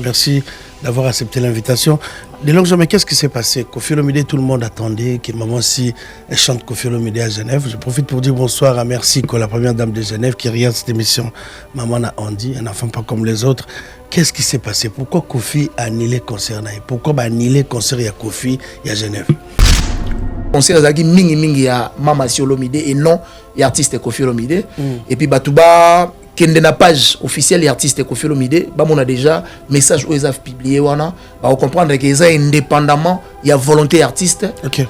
Merci d'avoir accepté l'invitation. Delonge, mais qu'est-ce qui s'est passé? Koffi Olomide, tout le monde attendait que maman si elle chante Koffi Olomide à Genève. Je profite pour dire bonsoir à Merci, la première dame de Genève, qui regarde cette émission. Maman a Andy, un enfant pas comme les autres. Qu'est-ce qui s'est passé? Pourquoi Koffi a annulé le concert? Pourquoi a annulé le concert à Koffi et à Genève? Concert zaki mingi ya Mama si Olomide et non et artiste Koffi Olomide. Et puis Batouba kende na page officielle et artiste Koffi Olomide, bah on a déjà message où ils ont publié wana, bah on comprendre que ils indépendamment il y a volonté artiste.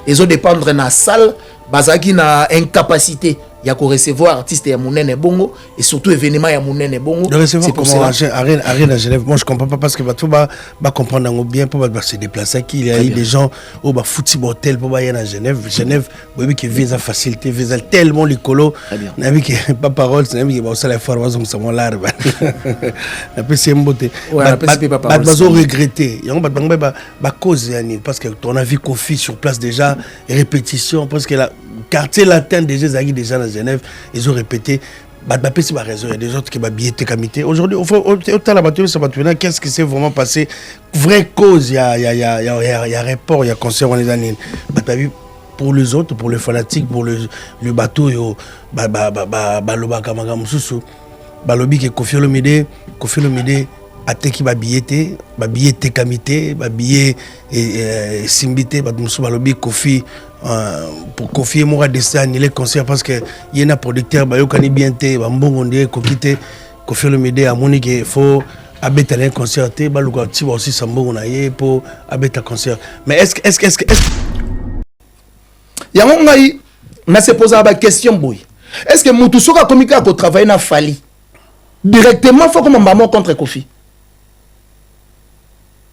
Ils ont dépendre na salle, bazaki na incapacité. Il y a qu'au recevoir artiste ya Mounene Bongo et surtout événement ya Mounene Bongo. C'est pour ça arène à Genève. Moi je comprends pas parce que tout va comprendre bien pour se déplacer qui il y a eu des gens au football hotel pour aller à Genève. Genève, oui qui visa facilité, visa tellement l'écolo. N'avis que pas parole, n'avis que bon ça la formation comme ça mon larve. La PC beauté. Bah regretter. Il y a ba cause parce que on a vu Koffi sur place déjà répétition parce que la quartier latin déjà dans Genève, ils ont répété. Il y a des autres qui ont billet comité. Aujourd'hui, qu'est-ce qui s'est vraiment passé? Vraie cause, il y a rapport, il y a concert, on est dans pour les autres, pour les fanatiques, pour le bateau, Balobi qui Koffi Olomide ateki billet comité, billet simbité, Balobi Koffi pour confier moi dessin annuler concert parce que il y a un producteur ba yokani bien té ba mbongo ndé ko kité Koffi Olomide a moni que faut abeta un concert té ba luka ti aussi sambongo na yé pour abeta concert. Mais est-ce ya ngai na se poser la question boy. Est-ce que mutu soka komika ko travailler na Fali directement faut comme maman contre Koffi?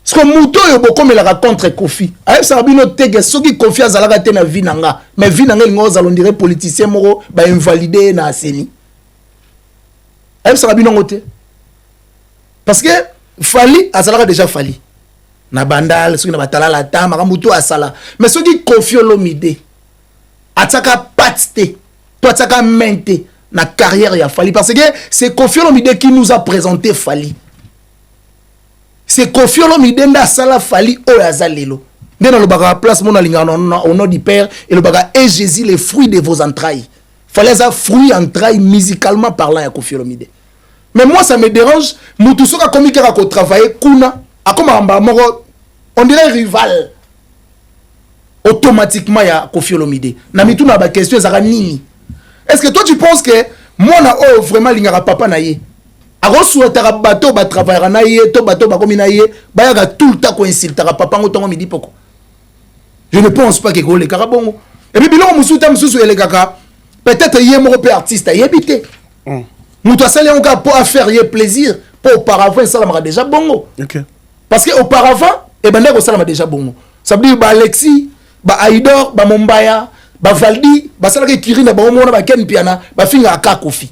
Parce que Mouto est comme il contre Koffi. Aïe Sabino Tege, ceux qui confient à Zalaga na vie nanga, mais vie nanga ils ont dirait politicien moro ba invalider na Seni. Aïe Sabino ngote. Parce que Fali Azalaga déjà Fali. Na bandal, ceux qui na batala la tama, Mouto asala. Mais ceux qui confient Olomide, ataka patste, toi ataka mente na carrière ya Fali parce que c'est Koffi Olomide qui nous a présenté Fali. C'est Koffi Olomide nda sala Fali oyazalelo. Dans le baga place mon alinga au nom du Père et le baga et Jésus les fruits de vos entrailles. Fallait ça fruits entrailles musicalement parlant à Koffi Olomide. Mais moi ça me dérange, mutu soka komika ko travailler kuna akoma moro on dirait rival automatiquement ya Koffi Olomide. Na mitu na ba question ezaka nini? Est-ce que toi tu penses que moi na vraiment lingara papa na ye? Alors souhaitera bateau ba travailler na ye to bateau ba komi na ye ba ya tout le temps ko insultera papa ngotongo midi poko. Je ne pense pas que le carabongo. Et puis biloko musuta mususu ele kaka peut-être yé mo pe artiste yebité. Muto asale on ka pour faire yé plaisir pour auparavant ça m'a déjà bongo. Parce que auparavant et ben ndeko ça m'a déjà bongo. Ça veut dire ba Alexis, ba Aidor, ba Mombaya, ba Valdi, ba sala ke Kirina ba omona ba Ken Piana, ba finga aka Koffi.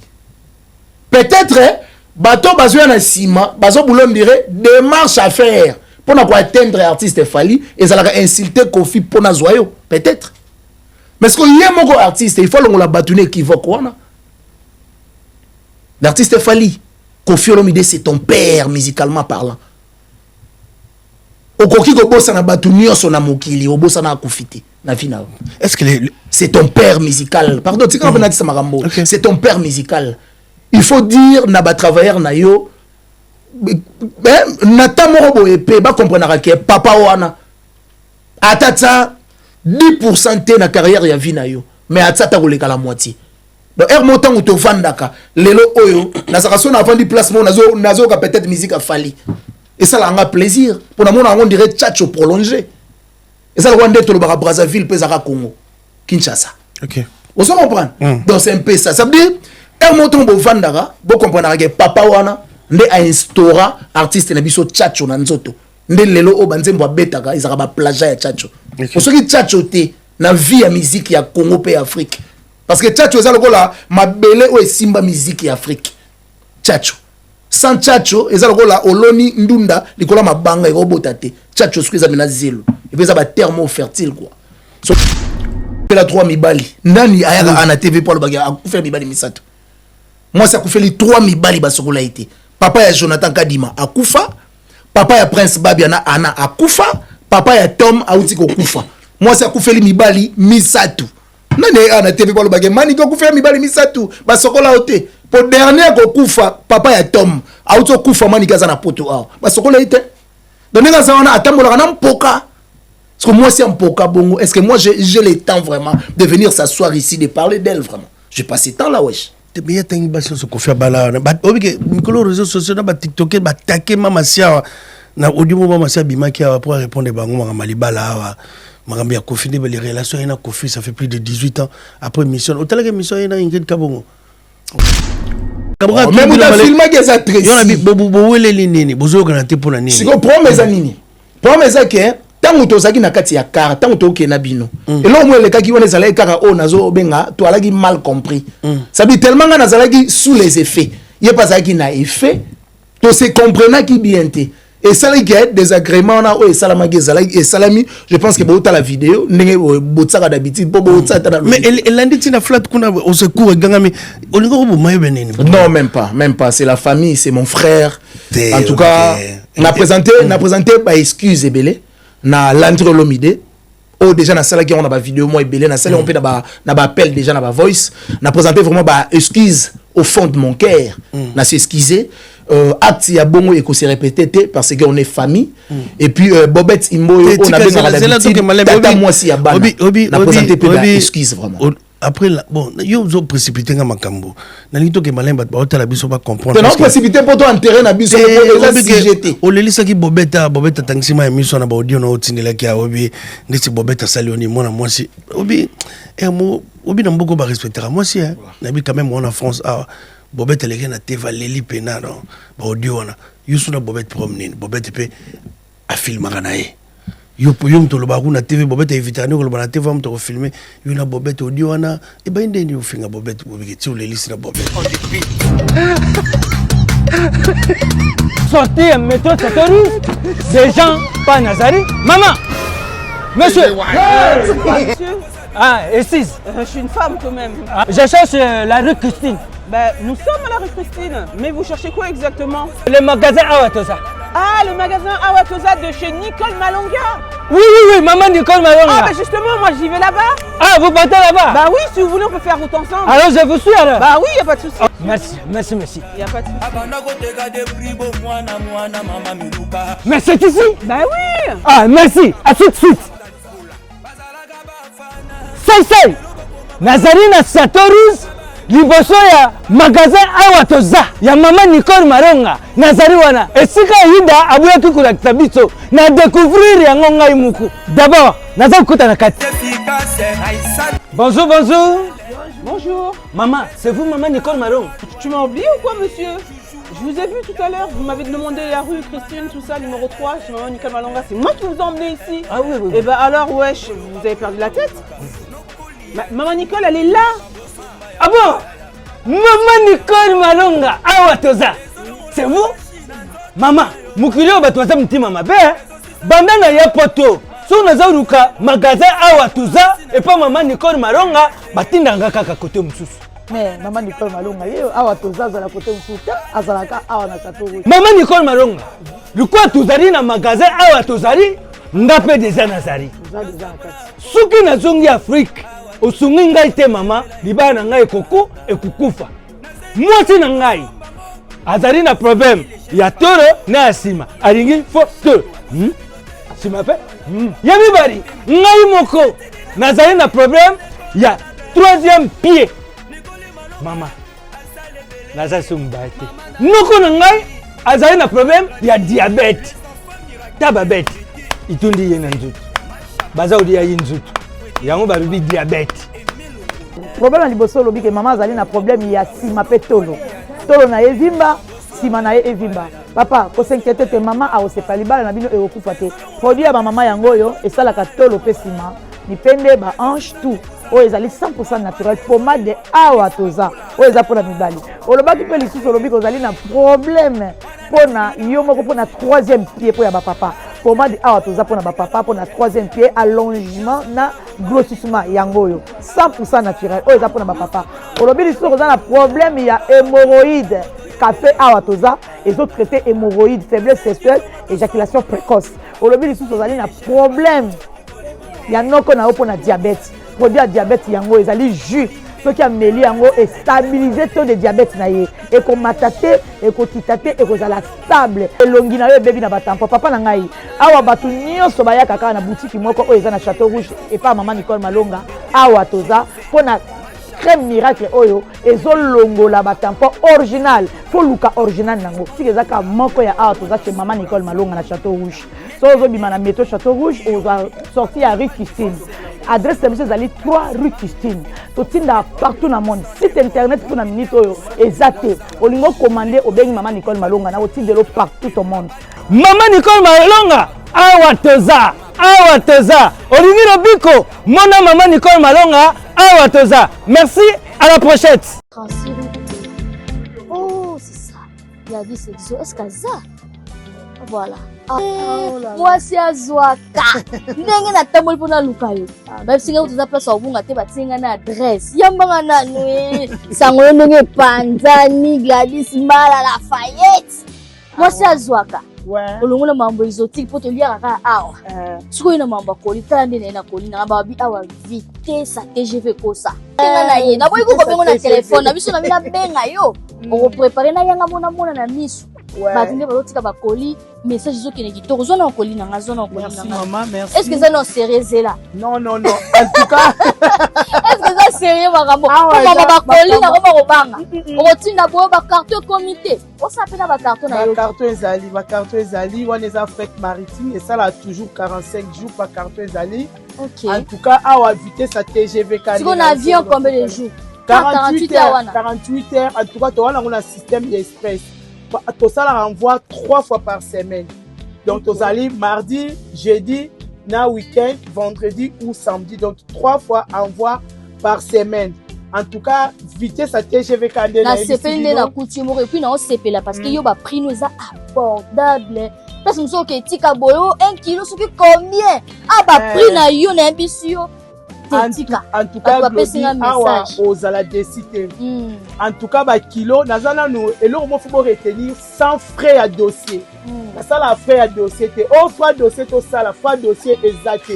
Peut-être bateau bazo na sima bazo boulon dirait démarche à faire pour na atteindre artiste Fali et ça la insulter Koffi pour na zoyo peut-être mais ce que y a mon artiste il faut la batune équivoque wana l'artiste Fali Koffi Olomide c'est ton père musicalement parlant okoki ko bossa na batune so na mokili o bossa na Koffi na final est-ce que c'est ton père musical pardon tu quand on ça marambo c'est ton père musical. Il faut dire naba travailleur na yo nata morobo épée ba comprendre que papa wana atata 10% te na carrière ya vie na yo mais atata koleka la moitié donc er montant ou to vandaka lelo oyo na sakaso na vandi placement nazo ka peut-être musique a Fali et ça la nga plaisir pour na mona on dirait tchatcho prolongé et ça le Rwanda to le Brazzaville pesa Congo Kinshasa. OK on se comprend donc c'est un peu ça veut dire un montant bo vandara bo comprendre que papa wana nde a instaura artiste na biso tchatcho na nzoto nde lelo o banzembo betaka izaka ba plagia ya tchatcho parce que tchatcho te na vie ya musique ya Congo pe Afrique parce que tchatcho eza lokola mabele o esimba musique ya Afrique tchatcho sans tchatcho eza lokola oloni ndunda likola mabanga eko bota te tchatcho skuiza mena zelo et puis ça ba terme fertile quoi so la 3 mibali nani ayaka ana TV pour le baga akufa mibali misato. Moi, ça a fait les 3 mibali basokola été. Papa ya Jonathan Kadima akufa. papa ya Prince Babiana ana akufa, papa ya Tom auti kokufa. Moi c'est akufeli mibali misatu. Nane ana TV balo bagé mani kokufa mibali misatu ba sokola ote. Pour dernier kokufa papa ya Tom auti kokufa mani kaza na poto a. Ba sokola ite. Donc nga ça on a atambola na mpoka. Parce que moi c'est un mpoka bongo. Est-ce que moi j'ai le temps vraiment de venir s'asseoir ici de parler d'elle vraiment. J'ai passé temps là wesh. Mais il y a une base sur Kofi Bala. Mikolo réseaux sociaux na ba TikToker ba taquer mama sia na audio mama sia bimaki pour répondre bango mama malibala magambi ya Kofi ne les relations na Kofi ça fait plus de 18 ans après mission. Autant que mission na Ingrid Kabongo. Même dans film que ça très. Yo na bi bobo wele nini bozo garantie pour na nini. Si ko promesse nini. Promesse que tango tozaki na kati ya car tango toke na bino et là moi le cas qui on ezala kaka o nazo benga to alaki mal compris ça dit tellement nga nazalaki sous les effets il pas ça qui na effet to se comprendre qui bien té et ça les gars désagrément na o et salama gezala et salami je pense que bota la vidéo ndenge botsaka d'habitude po botsa ta mais elle dit na flat kuna au secours gangami olingo bo mayo beneni non même pas c'est la famille c'est mon frère en tout cas na présenté ba excuse belé na l'entre l'omide oh déjà na sala qui on a ba vidéo moi belé na sala on peut na ba appel déjà na ba voice na présenté vraiment ba excuse au fond de mon cœur na s'excuser acte ya bongo et qu'on se répéter parce que on est famille et puis Bobette Imboyo on a bien la tata moi si ya bana na présenté ba excuse vraiment après là bon yo zo précipité nga makambo na lito ke malemba ba otala biso ba comprendre non précipité pour toi enterrer na biso pour les jeter o lelisa ki Bobetta tangsima émission na ba audio na otindela ki obi ndisi Bobetta salioni mona moi si obi obi na mboko ba respectera moi si na bi quand même on en France Bobetta le na teva leli pena non ba audio na yusu na Bobetta promener Bobetta pe a filmaka na ye yo to lo ba kuna TV Bobetta éviter ko lo ba na TV am to filmer yo na Bobetta audio wana e ba inde ni ufinga Bobetta bobiki le liste na Bobetta sortir un méthode terroriste des gens pas Nazari maman monsieur ah et six je suis une femme quand même je cherche la rue Christine. Ben, nous sommes à la rue Christine, mais vous cherchez quoi exactement? Le magasin Awatoza. Ah, le magasin Awatoza de chez Nicole Malonga. Oui, maman Nicole Malonga. Ah, ben justement, moi j'y vais là-bas. Ah, vous partez là-bas? Bah oui, si vous voulez, on peut faire route ensemble. Alors je vous suis alors. Bah oui, y a pas de souci. Merci. Y a pas de souci. Mais c'est ici? Bah oui. Ah, merci. À tout de suite. C'est Nazarina Satorus. Liboso ya magasin Awatoza ya mama Nicole Malonga nazari wana esika yinda abuya kikula kitabiso na découvrir yango ngai muku d'abord naza kuta na kati. Bonjour Bonjour maman, c'est vous maman Nicole Malonga? Tu m'as oublié ou quoi monsieur? Je vous ai vu tout à l'heure, vous m'avez demandé la rue Christine, tout ça, numéro 3, chez maman Nicole Malonga, c'est moi qui vous ai emmené ici. Ah oui. Et bah alors wesh, vous avez perdu la tête? Maman Nicole elle est là. Ah bon? Maman Nicole Malonga Awatoza. C'est vous? Maman, mukilio batwaza mtima mabe. Bandana ya poto. So nazaruka magasin Awatoza et pas maman Nicole Malonga batindanga kaka côté mususu. Mais maman Nicole Malonga yo Awatoza za la côté mususu azalaka awa na Satori. Maman Nicole Malonga. Lukwa tuzali na magasin Awatozali ngape déjà nazari. Suki nazongi Afrique. Osungi ngai te mama libana na ngai koko ekukufa mwasi na ngai azali na problème ya toro na asima alingi photo asima pe ya mibali ngai moko nazali na problème ya troisième pied mama nazali sumbate noko na ngai azali na problème ya diabète tababete itundi ye na nzutu baza odia yinzutu yango ba bibi diabète. Problème na liboso lobi ke maman azali na problème ya sima pe tolo na evimba sima na evimba papa ko s'inquiéter te maman a osepali bala na bino ekokufa te produit ya ba maman yango yo esalaka tolo pe sima ni pende ba hanche tout o ezali 100% naturel pommade de Awatoza o eza pona mibali olobaki pe lisusu olobi ko zali na problème pona yo moko pona troisième pied po ya ba papa pommade Awatoza pona ba papa pona troisième pied allongement na grossissement yangoyo 100% naturel o eza pona ba papa olobi lisusu ko za na problème ya hémorroïde café awa toza ezotraite hémorroïde, faiblesse sexuelle, éjaculation précoce. Olobi lisusu ozali na problème ya noko na yo mpona diabète. Produit ya diabète yango ezali jus soki ameli yango estabilize taux de diabète na ye ekomata te ekokita te ekozala stable elongi na yo ebebi na batampo. Papa na ngai awa bato nyonso bayaka kaka na boutique moko oyo eza na Château Rouge epa mama Nicole Malonga awa toza mpona crème miracle oyo ezolongola batampo original fo luka original nango siki ezaka moko ya awa toza chez mama Nicole Malonga na Château Rouge. So ozobima na métro Château Rouge oza sorti à rue Christine. Adresse de M. Zali 3 rue Christine. Totinda partout dans le monde. Site internet pour la minute oyo ezate. Olingo commander au bengi Maman Nicole Malonga na otinde lo partout au monde. Maman Nicole Malonga awa toza. Olingi Robiko, mona Maman Nicole Malonga awa toza. Merci, à la prochaine. Oh, c'est ça. Il a dit c'est ça. Est-ce que ça? Voilà. Moi si azwaka ndenge na tamboli pona lukayo ba singa utuza place obunga te batinga na adresse yambanga nanu sango ndenge panzani Gladys Mbala la Fayette. Moi si azwaka olongola mambo exotique poto liaka ka awa siko ina mambo kolita ndene na kolina ba bi awa vitesse à TGV kosa na ye na boyi ko bengo na téléphone na biso na mina benga yo o préparer na yanga mona na miso. Batinde balotika bakoli message zokene kitoko zona okoli nanga zona okoli nanga. Maman, merci. Est-ce que ça non sérieux là? Non. En tout cas, est-ce que ça sérieux makambo? Maman bakoli na ko banga. Otinda bo ba carton comité. On s'appelle ba carton na yo. Ba carton ezali, on est en fête maritime et ça là toujours 45 jours par carton ezali. OK. En tout cas, à vitesse à TGV Si on a avion combien de jours? 48 heures. 48 heures. En tout cas, tu as un système d'express. Tout ça la renvoie 3 fois par semaine. Donc, tu allez mardi, jeudi, na week-end, vendredi ou samedi. Donc, 3 fois envoi par semaine. En tout cas, vitesse à TGV Kandé. Na CP na coutume et puis na CP là parce que yo ba prix nous a abordable. Parce que nous sommes que tika boyo 1 kilo ce que combien? Ah ba prix na yo na bisio. En tout cas, aux à la décider. En tout cas, bah kilo, nazana nous et là on faut retenir sans frais à dossier. Ça la frais à dossier, au frais dossier tout ça la frais dossier exact.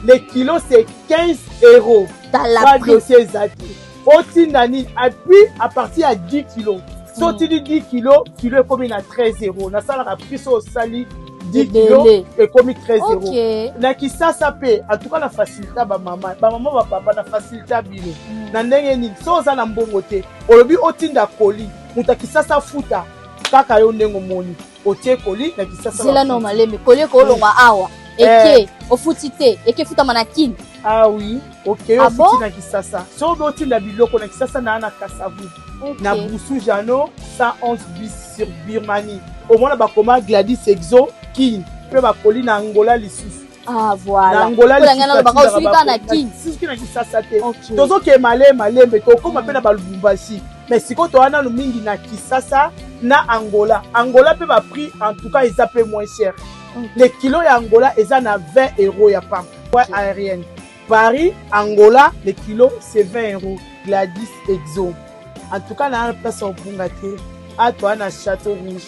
Les kilos c'est 15 €. Frais dossier exact. Otindani puis à partir à 10 kilos. Sorti de 10 kilos, kilo est comme à 13 €. Na ça la pris au sali 10 kilos et comme 13 €. Na qui ça paie en tout cas la facilité ba maman ba papa na facilité bilo. Na ndenge ni so za na mbongo te. Olobi otinda koli, mutaki sasa futa kaka yo ndengo moni. Otie koli na ki sasa. C'est la normale mais koli ko longa awa. Eke ofutite, eke futa manakini. Ah oui, OK, ofuti na ki sasa. So otinda biloko na ki sasa na kasavu. Na Boussou Jano 111 bis sur Birmanie. Au moins ba koma Gladys Exo qui peut ba koli na Angola lisusu. Ah voilà. Na Angola lisusu. Ba ko sika na kin. Siki na kisasa te. Tozo ke malembe to koma pe na ba Lubumbashi. Mais siko to ana no mingi na Kisasa na Angola. Angola peut ba prix en tout cas ils appellent moins cher. Les kilos ya Angola ils na 20 € ya pam. Aérienne. Paris, Angola, les kilos c'est 20 €. Gladys Exo. En tout cas, là, place au Bungate, à toi, à Château Rouge.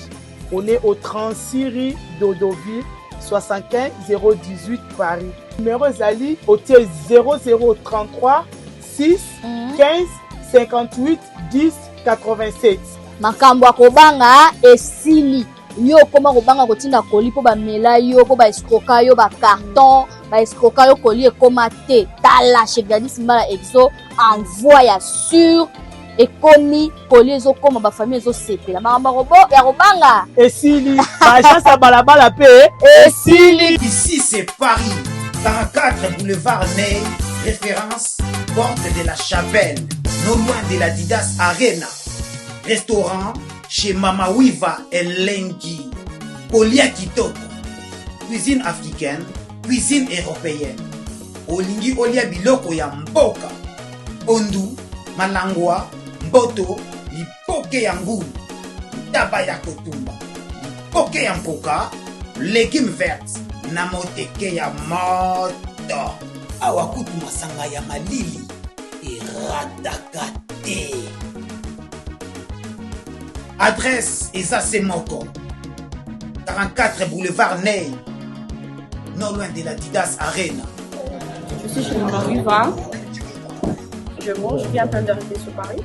On est au 36 rue d'Odoville, 75 018 Paris. Numéro Zali, hôtel 0033 6 15 58 10 87. Makambo akobanga esili. Yo koma kobanga kotinda koli po ba mela yo po ba escroka yo ba carton ba escroka yo koli e koma te tala chez Gladys Mbala Exo envoie sur et komi koli ezo koma ba famille ezo sepela makambo robo ya kobanga esili ba chance à balabala pe esili. Ici c'est Paris 44 boulevard Ney, référence porte de la Chapelle, non loin de la Didas Arena. Restaurant chez Mama Wiva et Lengi. Kolia Kitoko. Cuisine africaine, cuisine européenne. Olingi olia biloko ya mboka. Ondu, malangwa, mboto, lipoke ya ngulu. Taba ya kotumba. Lipoke ya mpoka, légumes verts. Namoteke ya moto. Awakutu masanga ya malili. Iradakate. Adresse Eza Semoko. 44 boulevard Ney. Non loin de la Didas Arena. Je suis chez Maman Wiva. Je mange, je viens à peine d'arriver sur Paris.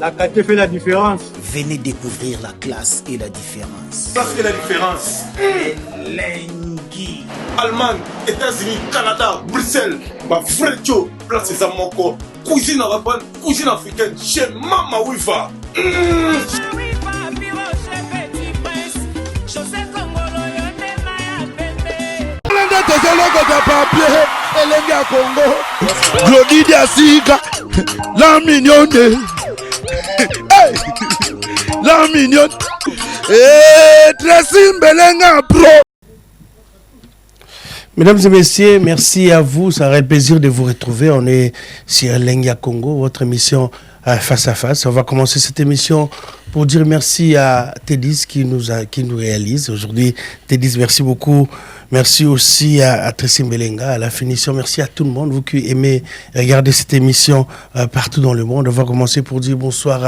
La qualité fait la différence. Venez découvrir la classe et la différence. Ça fait la différence. Elengi. Allemagne, États-Unis, Canada, Bruxelles. Ma frère Joe, place Eza Moko. Cuisine arabe, cuisine africaine. Chez Mama Wiva. Glody Asika, la mignonne. Hey, la mignonne. Et Tracy Belenga Pro. Mesdames et messieurs, merci à vous. Ça aurait le plaisir de vous retrouver. On est sur Lenga Congo, votre émission face à face. On va commencer cette émission pour dire merci à Tédis qui nous réalise aujourd'hui. Tédis, merci beaucoup. Merci aussi à Tracy Belenga, à la finition. Merci à tout le monde, vous qui aimez regarder cette émission partout dans le monde. On va commencer pour dire bonsoir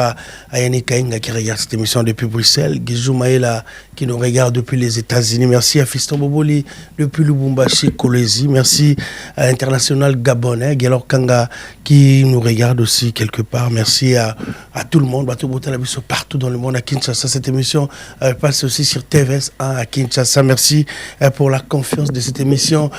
à Yannick Kainga qui regarde cette émission depuis Bruxelles, Gizou Maïla qui nous regarde depuis les États-Unis. Merci à Fiston Boboli depuis Lubumbashi, Kolezi. Merci à l'international gabonais, Gelor Kanga qui nous regarde aussi quelque part. Merci à tout le monde, partout dans le monde, à Kinshasa. Cette émission passe aussi sur TVS1 à Kinshasa. Merci pour la confiance de cette émission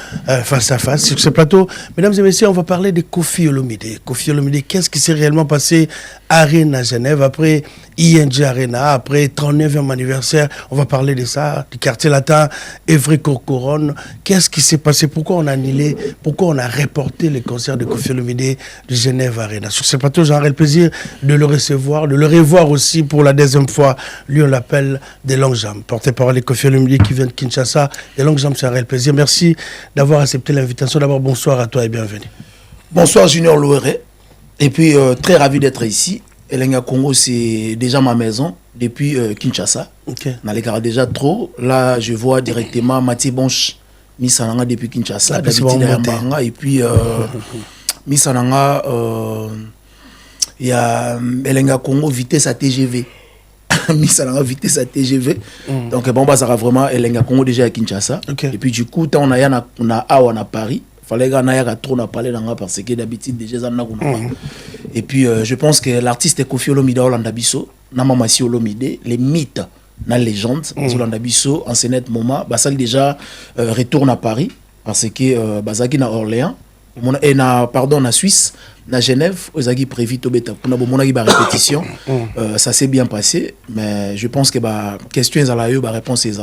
face à face. Sur ce plateau, mesdames et messieurs, on va parler de Koffi Olomide. Koffi Olomide, qu'est-ce qui s'est réellement passé à Arena Genève après ING Arena, après 39e anniversaire? On va parler de ça, du quartier latin, Évry-Courcouronnes. Qu'est-ce qui s'est passé? Pourquoi on a annulé, pourquoi on a reporté le concert de Koffi Olomide de Genève Arena? Sur ce plateau, j'aurai le plaisir de le recevoir, de le revoir aussi pour la deuxième fois. Lui, on l'appelle Des Longues Jambes. Porte-parole de Koffi Olomide qui vient de Kinshasa. Des Longues Jambes, c'est un réel plaisir. Merci d'avoir accepté l'invitation. D'abord, bonsoir à toi et bienvenue. Bonsoir Junior Louéré. Et puis, très ravi d'être ici. Elenga Congo, c'est déjà ma maison depuis Kinshasa. Okay. On a déjà trop. Là, je vois directement Mathieu Bonche, Missananga depuis Kinshasa. Et puis, Missananga, il y a Elenga Congo, vitesse à TGV. Missananga, vitesse à TGV. Donc, bon, ça sera vraiment Elenga Congo déjà à Kinshasa. Okay. Et puis, du coup, on a Paris. Fallait que trop parler parce que d'habitude déjà et puis je pense que l'artiste Koffi Olomide Olanda Bisso Namamasi Olomide les mythes la légende Olanda Bisso en ce net moment ça déjà retourne à Paris parce que bazaki na Orléans et na Suisse na Genève aux prévu to beta pour na répétition ça s'est bien passé mais je pense que question réponse est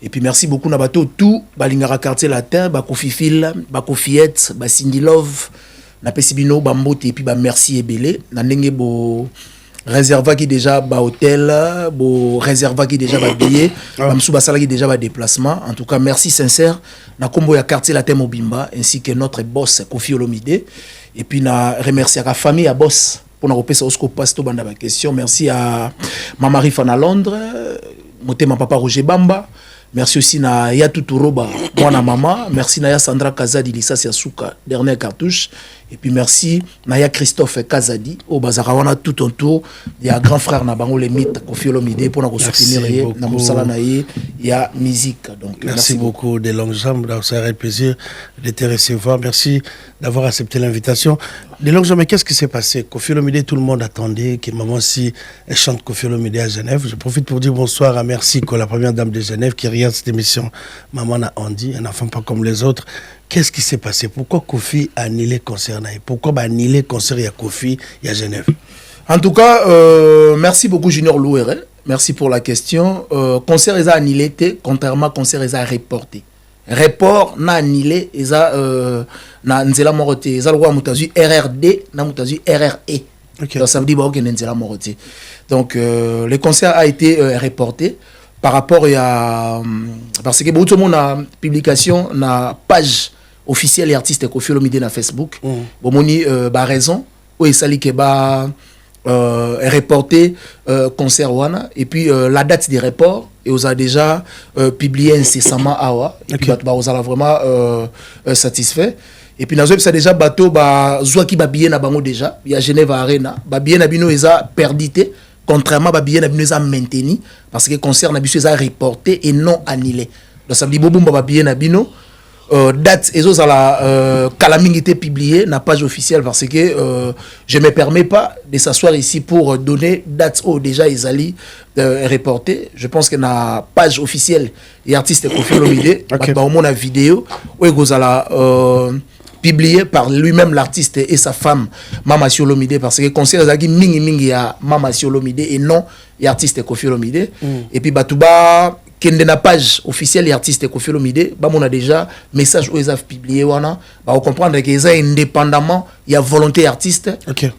et puis merci beaucoup na bato tout balingara quartier latin Kofi Phil Kofiette Cindy Love na pesibino mbote et puis merci ebele na ndenge bo réserva qui déjà hôtel bo réserva qui déjà billet bamsu basala qui déjà déplacement en tout cas merci sincère na kombo ya quartier latin Mobimba ainsi que notre boss Koffi Olomide et puis na remercier la famille à boss pour na repesa osko passe to banda ba question merci à Mama Rifa na Londres motema papa Roger Bamba. Merci aussi na ya Tuturoba, moi na maman. Merci na ya Sandra Kazadi Lissas Yasuka, dernière cartouche. Et puis merci na ya Christophe Kazadi au Bazarawana tout autour. Il y a grand frère na bango les mythes Koffi Olomide pour nous soutenir na musala na il y a musique. Donc merci beaucoup Des Longues Jambes, ça a été un plaisir de te recevoir. Merci d'avoir accepté l'invitation. Des Longues Jambes, mais qu'est-ce qui s'est passé? Koffi Olomide, tout le monde attendait que maman si elle chante Koffi Olomide à Genève. Je profite pour dire bonsoir à Merci, la première dame de Genève qui regarde cette émission. Maman a Andy, un enfant pas comme les autres. Qu'est-ce qui s'est passé? Pourquoi Koffi a annulé le concert? Pourquoi a annulé le concert à Koffi et à Genève? En tout cas, merci beaucoup Junior Louéré. Merci pour la question. Concert est annulé, contrairement à concert est reporté. Report na annulé, na nzela moroté. Eza lwa mutazu RRD na mutazu RRE. Okay. Donc ça veut dire que nzela moroté. Donc le concert a été reporté par rapport à parce que beaucoup de monde a publication na page officielle et artiste Koffi Olomide na Facebook. Bomoni raison où il s'allie que reporté concert wana et puis la date des reports et on a déjà publié incessamment awa et puis on a vraiment satisfait et puis nazo ça déjà bateau ba zwaki ba billet na bango déjà il y a Genève Arena ba billet na bino eza perdité contrairement ba billet na bino eza maintenu parce que concert na biso eza reporté et non annulé donc ça veut dire bobumba ba billet na bino date et la calamité publiée na page officielle parce que je me permets pas de s'asseoir ici pour donner date déjà Isali reporté. Je pense que na page officielle et artiste Koffi Olomide au moins la vidéo où il publié par lui-même l'artiste et sa femme Mama Olomide parce que concert zaki mingi ya Mama Olomide et non l'artiste Koffi Olomide et puis batouba kende na page officielle et artiste Koffi Olomide ba on a déjà message où ils ont publié wana ba comprendre que ça indépendamment il y a volonté artiste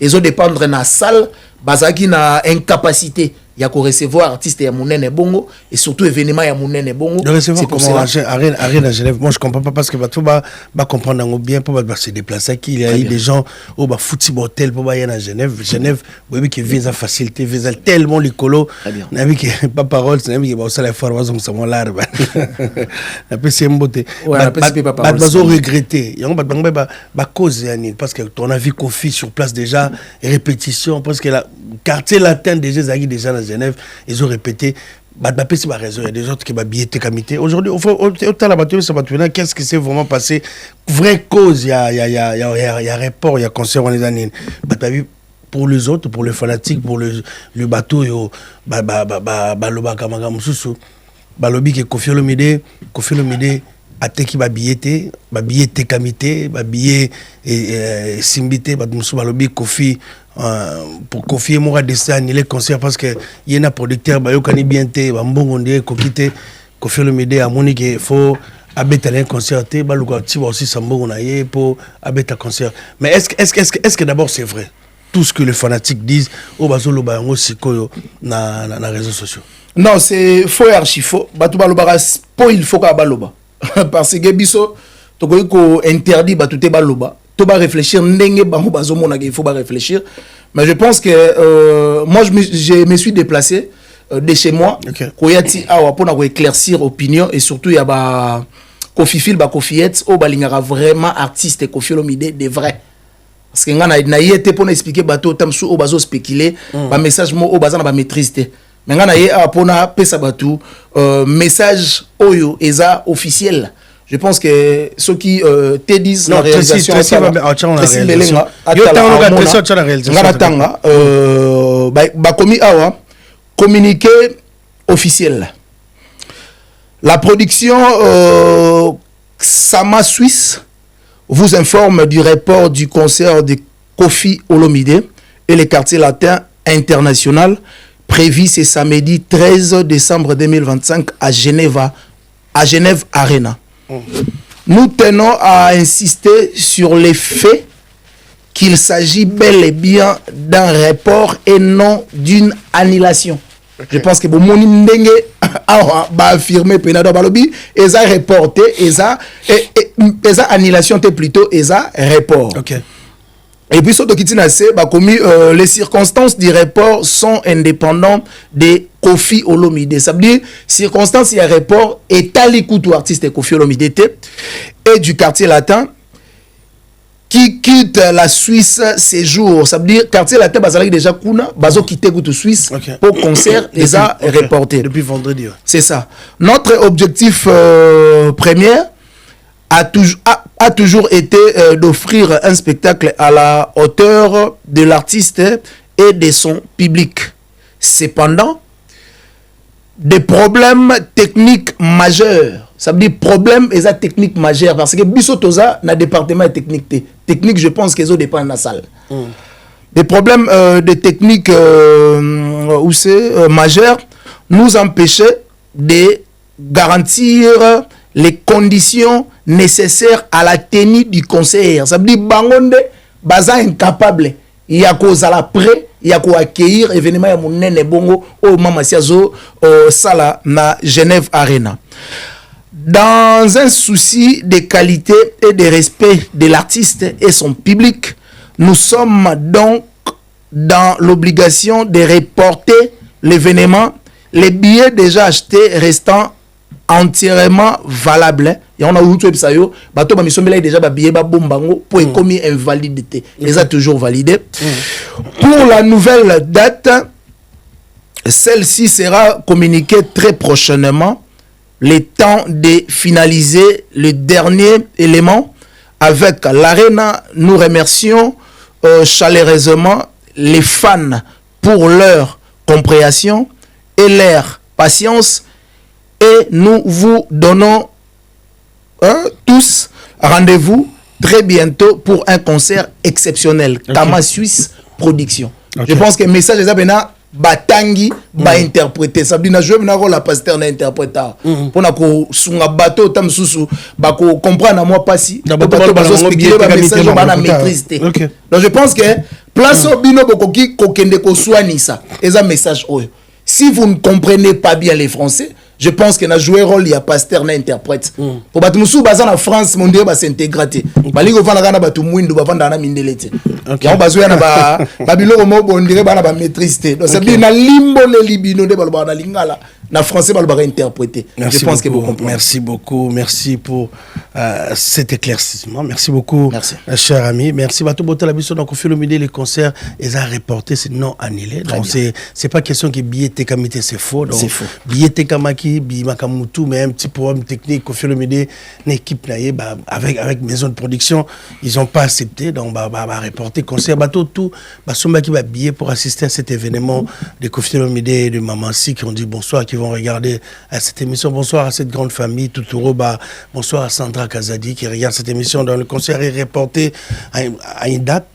ils ont dépendre na salle bazaki na incapacité il y a qu'on recevoir artiste ya Mounene Bongo et surtout événement ya Mounene Bongo c'est comment arène à Genève moi je comprends pas parce que tout va comprendre bien pour se déplacer qui il y a des gens au ba football hotel pour aller à Genève oui qui visa facilité visa tellement l'écolo n'a vu que pas parole n'a vu que ba ça la formation ça mon larbe un peu c'est beauté ba regretter y a ba cause parce que ton avis Koffi sur place déjà répétition parce que la quartier latin déjà dans Genève, ils ont répété c'est ma raison, il y a des autres qui m'habillent comité. Aujourd'hui, autant la bateau, ça va tourner. Qu'est-ce qui s'est vraiment passé? Vraie cause, il y a rapport, il y a concert, on les années. Pour les autres, pour les fanatiques, pour le bateau, baloba kamaga mususu, balobi ke Koffi Olomide, ateki babillete comité, babillete simbité, mususu balobi Koffi. Pour Koffi moi dessin annuler concert parce que il y a un producteur ba yokani bien te ba mbongo ndie kokite Koffi Olomide a moni que faut abeta un concert te ba luka ti ba aussi sambongo na ye pour abeta concert mais est-ce que d'abord c'est vrai tout ce que les fanatiques disent au bazolo ba ngo sikoyo na réseaux sociaux? Non, c'est faux et archi faux. Batu balobara spoil faut ka baloba parce que biso to ko interdit batu te baloba. Tu vas réfléchir, il faut réfléchir. Mais je pense que moi, je me suis déplacé de chez moi. Pour éclaircir l'opinion et surtout, il y a Koffi Phil, Koffi Hetz, il vraiment artiste Koffi Olomide de vrai. Parce que na été pour expliquer bateau tamsu au bazo spéculer, ba message mo au bazana ba maîtrise. Mais ngana yé pour na pesa batou message oyo eza officiel. Je pense que ceux qui te disent la réalisation communiqué officiel. La production Sama Suisse vous informe du report du concert de Koffi Olomide et les quartiers latins international prévu ce samedi 13 décembre 2025 à Genève Arena. Nous tenons à insister sur les faits qu'il s'agit bel et bien d'un report et non d'une annulation. Je pense que Bomoni Ndenge a affirmé Penado Balobi, et a reporté, et a annulation plutôt, et a report. Et puis, les circonstances du report sont indépendantes de Koffi Olomide. Ça veut dire, circonstances, il y a report, et l'écoute ou artiste Koffi Olomide et du quartier latin qui quitte la Suisse ces jours. Ça veut dire, quartier latin, déjà Kuna, bazo quitte la Suisse pour concert, les a reporté. Depuis vendredi. C'est ça. Notre objectif premier a toujours été d'offrir un spectacle à la hauteur de l'artiste et de son public. Cependant, des problèmes techniques majeurs, ça veut dire problème et ça technique majeur parce que bisotoza na département technique technique je pense qu'ils ont dépend de la salle. Des problèmes de technique où c'est majeur nous empêchaient de garantir les conditions nécessaires à la tenue du concert. Ça veut dire bangonde baza incapable. Il y a cause à la près, il y a quoi accueillir événement ya Mounene Bongo au Mama Siazo sala na Genève Arena. Dans un souci de qualité et de respect de l'artiste et son public, nous sommes donc dans l'obligation de reporter l'événement, les billets déjà achetés restant entièrement valable. Et on a eu tout ça yo, bateau ba mission déjà ba billet ba bombango pour commis invalidité. Les a toujours validé. Pour la nouvelle date, celle-ci sera communiquée très prochainement. Le temps de finaliser le dernier élément avec l'Arena. Nous remercions chaleureusement les fans pour leur compréhension et leur patience, et nous vous donnons tous rendez-vous très bientôt pour un concert exceptionnel. Kama Suisse Production. Je pense que le message est maintenant batangi ba interpréter ça bina jouer na rôle pasteur na interpréter pour na ko sunga bateau tam susu ba ko comprendre moi pas si bateau ba expliquer ba message ba na maîtrise. Donc je pense que place bino bokoki ko kende ko soignisa eza message oyo. Si vous ne comprenez pas bien les français, je pense que na jouer rôle ya pasteur na interprète. Pour batu musu baza na France mon dieu ba s'intégrer. Bali ko vanda kana batu mwindu ba vanda na mindelete. Ya bazo na ba biloko mo bondire ba na ba maîtrise. Donc c'est bien na limbo le libino de ba na lingala. Na français ba interpréter. Je pense que vous comprenez. Merci beaucoup, merci pour cet éclaircissement. Merci beaucoup, cher ami. Merci Bato Botala Biso. Donc au fil du les concerts ils ont reporté, c'est non annulé. Donc c'est pas question que billet Tekamite c'est faux. Donc billet Tekamaki, billet Makamutu, mais un petit problème technique au fil du une équipe avec maison de production, ils ont pas accepté. Donc reporter concert Bato tout Basomba qui va billet pour assister à cet événement de Kofi Olomide et de Mamansi qui ont dit bonsoir, qui vont regarder à cette émission. Bonsoir à cette grande famille Tutoroba. Bonsoir à Sandra Kazadi qui regarde cette émission. Dans le concert est reporté à une date,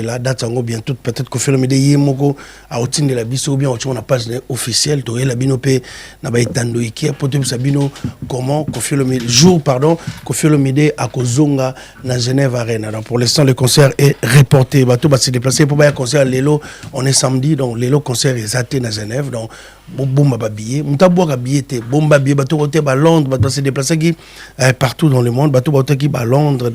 la date en bientôt, peut-être Kofi Olomide Yemoko à Otine de la Bisso ou bien on a pas officiel, Toé la Binopé, Nabaitando Ikea, Potem Sabino, comment Kofi Olomide, Kofi Olomide à Kozonga, dans Genève Arena. Donc pour l'instant, le concert est reporté. Bateau va se déplacer pour un concert à Lelo. On est samedi, donc Lelo concert est zaté dans Genève. Donc bomba babillet mutaboka billet bomba billet bateau côté à Londres bateau se déplacer qui partout dans le monde bateau qui à Londres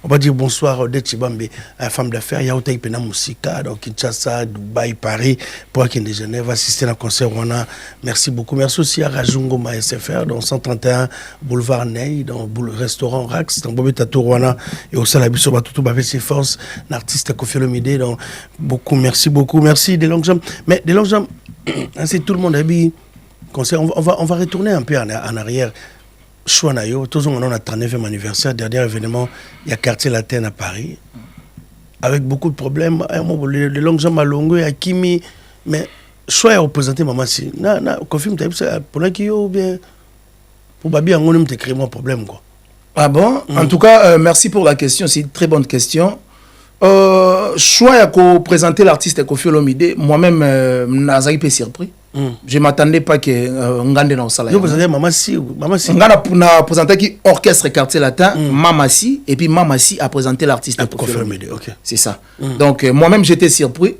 on va dire bonsoir de Chibambe femme d'affaires ya utai pena musika donc Kinshasa Dubaï Paris pour qui de Genève assister à un concert on a merci beaucoup. Merci aussi à Rajungo Ma SFR dans 131 boulevard Ney dans le restaurant Rax dans Bobeta Tourwana et au Salabiso bateau tout avec ses forces l'artiste Kofi Olomide donc beaucoup merci des longues jambes mais des longues jambes c'est tout le monde a dit on va retourner un peu en arrière. Chouanayo, tous on a 39e anniversaire, dernier événement, il y a quartier latin à Paris, avec beaucoup de problèmes. Les longues jambes à Longo et à Kimi, mais choix à représenter maman si. Confirme, tu as vu ça pour la qui ou bien pour Babi, on a créé mon problème quoi. Ah bon? En tout cas, merci pour la question, c'est une très bonne question. Choix à présenter l'artiste Kofi Olomide, moi-même, je suis surpris. Je ne m'attendais pas que Ngande na osala. Je présentais Mamassi. Ngana a présenté qui orchestre quartier latin, Mamassi, et puis Mamassi a présenté l'artiste Kofi Olomide. C'est ça. Donc moi-même j'étais surpris.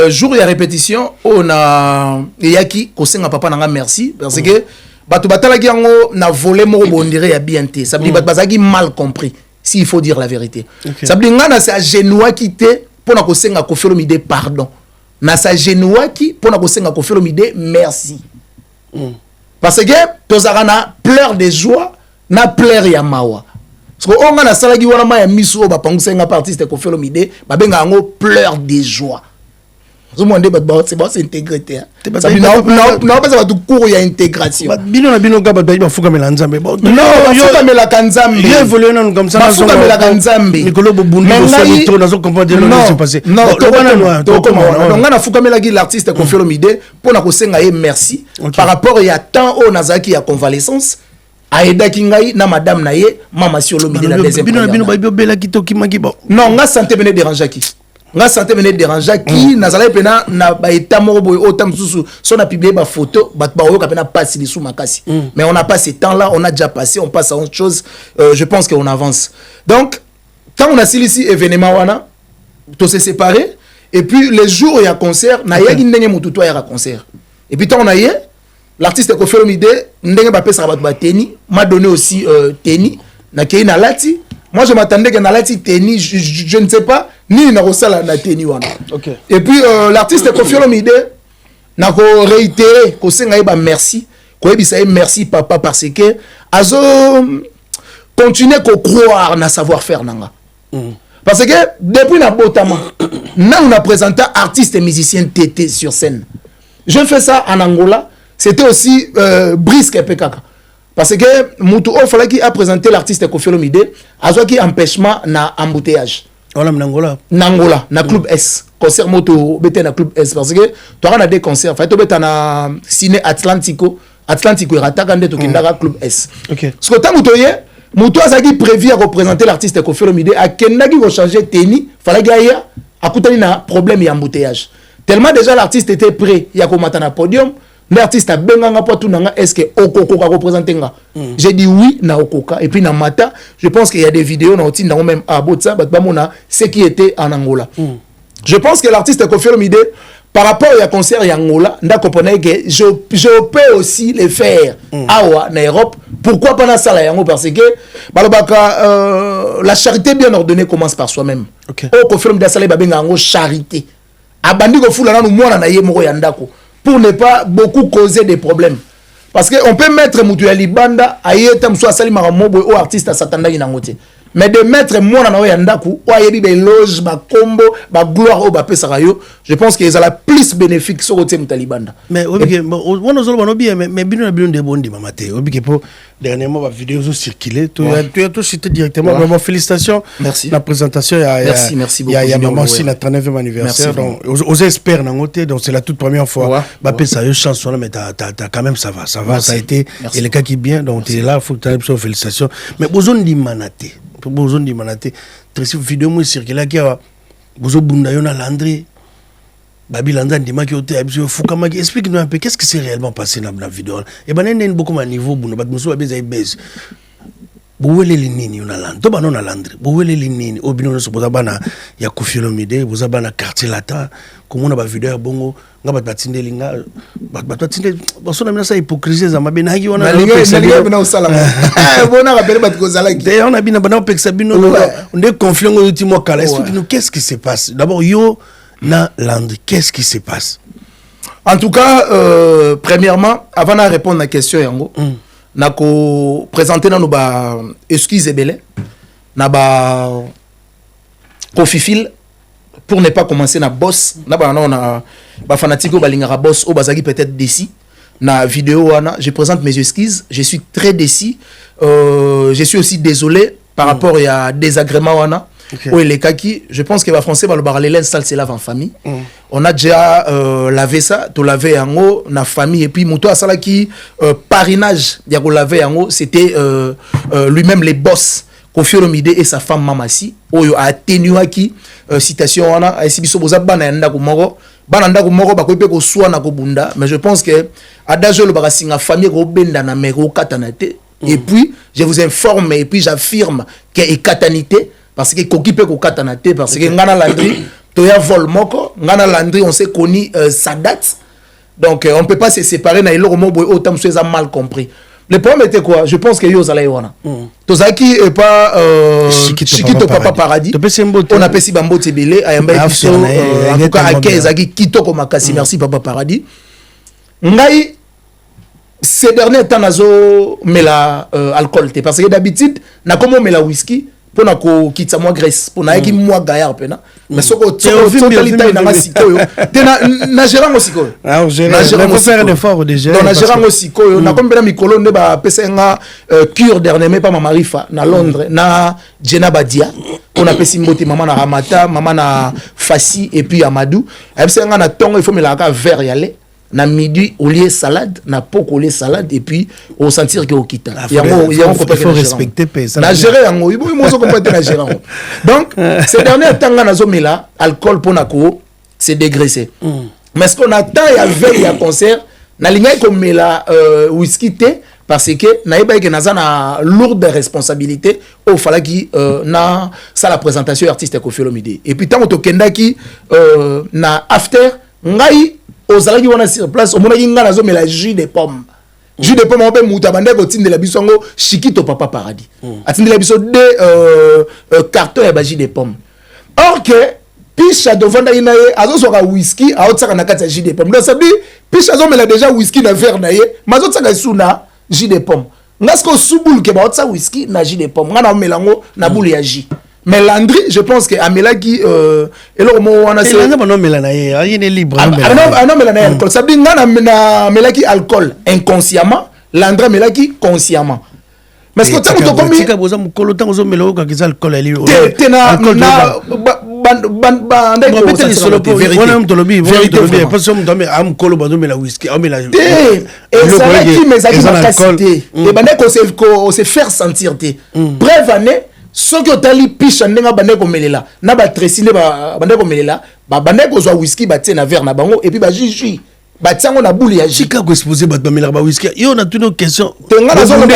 Jour et à répétition, on a Yaki Kosenga papa nanga merci parce que bato batala ki yango na volé mo bondire ya BNT. Ça veut dire bazaki mal compris. S'il faut dire la vérité. Ça veut dire que c'est un genoua qui était pour na Kofi Olomide pardon. Na sa genoua qui pour na Kofi Olomide merci. Parce que tozarana pleure de joie na pleure ya mawa. Parce que on a salagi wana ma ya miso ba pangusenga artiste Kofi Olomide ba benga ngo pleure de joie. C'est bon, c'est intégrité. Ça veut dire que tu cours, il y a intégration. Bino gaba ba fuka mela nzambe. Non, fuka mela kanzambe. Il évolue non comme ça. Fuka mela kanzambe. Mikolo bobundi ko so litro nazo comprendre le qui s'est passé. Non, donc on a fuka mela qui l'artiste Kofi Olomide pour na ko senga ye merci par rapport il y a temps au Nazaki ya convalescence. Aida Kingai na madame na ye mama si Olomide la deuxième. Bino ba bela kitoki magi ba. Non, nga santé bene déranger qui. Nga santé venait déranger qui nazala pena na ba état moko boy autant susu son a publié ba photo ba yo ka pena passe les sous makasi mais on n'a pas ce temps là on a déjà passé on passe à autre chose je pense qu'on avance donc quand on a ici événement wana to se séparer et puis les jours il y a concert na yaki ndenge mutu to ya concert et puis quand on a yé l'artiste Kofi Olomide ndenge ba pesa ba teni m'a donné aussi teni na kei na lati. Moi, je m'attendais que Nalati Teni, je ne sais pas, ni Narosala na Teni wana. Et puis, l'artiste Kofi Olomide n'a réitéré, merci, koyebisa merci papa parce que azo continuer ko croire na savoir faire nanga. Parce que depuis na botama na on a présenté artiste et musicien TT sur scène. Je fais ça en Angola, c'était aussi brisque PKK. Parce que Moutou fallait qui a présenté l'artiste Koffi Olomide, azo qui empêchement na embouteillage. Voilà Nangola. Nangola, na club S. Concert moto bete na club S parce que tu as des concerts, fait to beta na ciné Atlantico et ratakande to kindara club S. OK. Ce que tant Moutou azaki prévu à représenter l'artiste Koffi Olomide a kendaki ko changer tenue, fallait gaya akutani na problème ya embouteillage. Tellement déjà l'artiste était prêt, il y a commenté na podium. L'artiste a benganga po tout nanga est-ce que Okoko ka représenter nga. J'ai dit oui na Okoka et puis na Mata, je pense qu'il y a des vidéos na otinda même à Botsa batbamona ce qui était en Angola. Je pense que l'artiste Koffi Olomide par rapport à concert en Angola, nda comprendre que je peux aussi le faire awa na Europe. Pourquoi pas na sala yango parce que balobaka la charité bien ordonnée commence par soi-même. OK. Koffi Olomide sala ba benga ngo charité. Abandi ko fula na no mwana na ye moko ya ndako. Pour ne pas beaucoup causer des problèmes. Parce qu'on peut mettre Moutou Libanda, Ayeta Moussa Salimara Mobo ou artiste à Satanda Inangote. Mais de mettre moi dans Yandaku, ou Ayebi Beloge, ba combo, ba gloire au Bapé Sarayo, je pense qu'ils ont la plus bénéfique sur le thème Talibanda. Mais on a bien, mais bien de bon dimamate. Pour dernièrement la vidéo circulé, tu as tout cité directement. Vraiment félicitations. Merci. La présentation, merci beaucoup. Il y a maman aussi la 39e anniversaire. Donc aux experts Nangote, donc c'est la toute première fois. Bapé Sarayo chanson mais t'as quand même ça va, ça a été et le cas qui bien donc tu es là, faut que tu aies félicitations. Mais besoin dimanaté. Besoin de manater très vidéo moi circulé qui a besoin bunda yona Landry Babi Landa ndima qui ote abso fukama explique-nous un peu qu'est-ce qui s'est réellement passé dans la vidéo et ben nene beaucoup à niveau bunda bat muso abeza ibez bouwele linini yona Landry to banona Landry bouwele linini obino so boza bana ya Koffi Olomide boza bana quartier latin comme on a ba vidéo bongo nga batindeli nga batindeli basona mina sa hypocrisie za mabe na yona na usala bona rappeler bat kozala ki d'ailleurs on a bien bana peksa bino on est confiant au ultimo kala explique-nous qu'est-ce qui se passe d'abord yo na Landry qu'est-ce qui se passe en tout cas premièrement avant de répondre à la question yango na ko présenter na no ba excuse belé na ba Koffi pour ne pas commencer na boss na ba fanatico balingara boss o bazaki peut-être décis na vidéo wana je présente mes excuses je suis très décis je suis aussi désolé par rapport à désagrément wana ou les kaki je pense que les français va le barrer l'install c'est lave en famille on a déjà lavé ça to laver en haut na famille et puis moto asala qui parrainage ya ko laver en haut c'était lui-même les boss Koffi Olomide et sa femme Mamasi oyo a atténuaki citation wana a esibiso boza bana ndako moko ba ko pe ko swana ko bunda mais je pense que adage le barasinga famille ko benda na meko katanate et puis je vous informe et puis j'affirme que est katanité parce que koki pe ko katanate parce que ngana Landry to ya vol moko ngana Landry on s'est connu sa date donc on peut pas se séparer na ilo mo boy autant soit mal compris. Le problème était quoi? Je pense que Yosa Laïwana. Tozaki et pas Chiquito Papa Paradis. On a pesi Bambo Tebele, Ayamba Biso, en tout cas à 15 Agi Kitoko Makasi. Merci Papa Paradis. Ngai, ces derniers temps, nazo mela alcool. Parce que d'habitude, na comment mela whisky. Pour na ko kitsa moi Grèce pour na ki moi gaillard pena mais soko totalité na masikoyo na gérant osikoyo ah gérant faut faire un effort déjà dans na gérant osikoyo na kombela mikolo ne ba pesenga cure dernièrement pas mama Rifa na Londres na Jenna Badia on a pesi mbote maman na Ramata maman na Fassi et puis Amadou pesenga na tongo il faut mela ka verre yale na midi au lieu salade na poko au lieu salade et puis on sentir que au kita il faut respecter ça na gérer yango il faut comprendre na gérer donc ces derniers temps na zomela alcool pour nako c'est dégraissé mais ce qu'on attend ya veille ya concert na linga ko mela whisky té parce que na yeba que naza na lourde responsabilité au fala qui na ça la présentation artiste Koffi Olomide et puis tant to kendaki na after ngai ozalaki wana sur place au monaki ngana zo mela jus de pomme on peut muta bande ko tindela biso ngo Chiquito Papa Paradis atindela biso deux cartons ya jus de pomme or que Picha devant ina ye azo soka whisky aotsaka na kati ya jus de pomme. Donc ça dit picha azo mela déjà whisky na verre na ye, mazo tsaka suna jus de pomme. Ngasko subul ke ba otsa whisky na jus de pomme. Ngana melango na boule ya jus. Mais Landry, je pense que Amelaki et le moment on a c'est là non melana ye, il est libre. Non melana alcool. Ça dit ngana melaki alcool inconsciemment, Landry melaki consciemment. Mais ce que tu as commis tika boza mukolo tango zo melo ka kisa alcool ali. Tena na banda ko peut-être solo pour on a tolobi parce que on doit am kolo bando mela whisky on mela et ça là qui mes amis ma capacité et banda ko se faire sentir te bref année ce que tali picha ndenga banda ko melela na ba tresine ba banda ko melela ba banda ko zo whisky ba tie na verre na bango et puis ba jus batiango na boule ya chika ko exposer ba bamela ba whisky yo na tuno question tenga na zo ba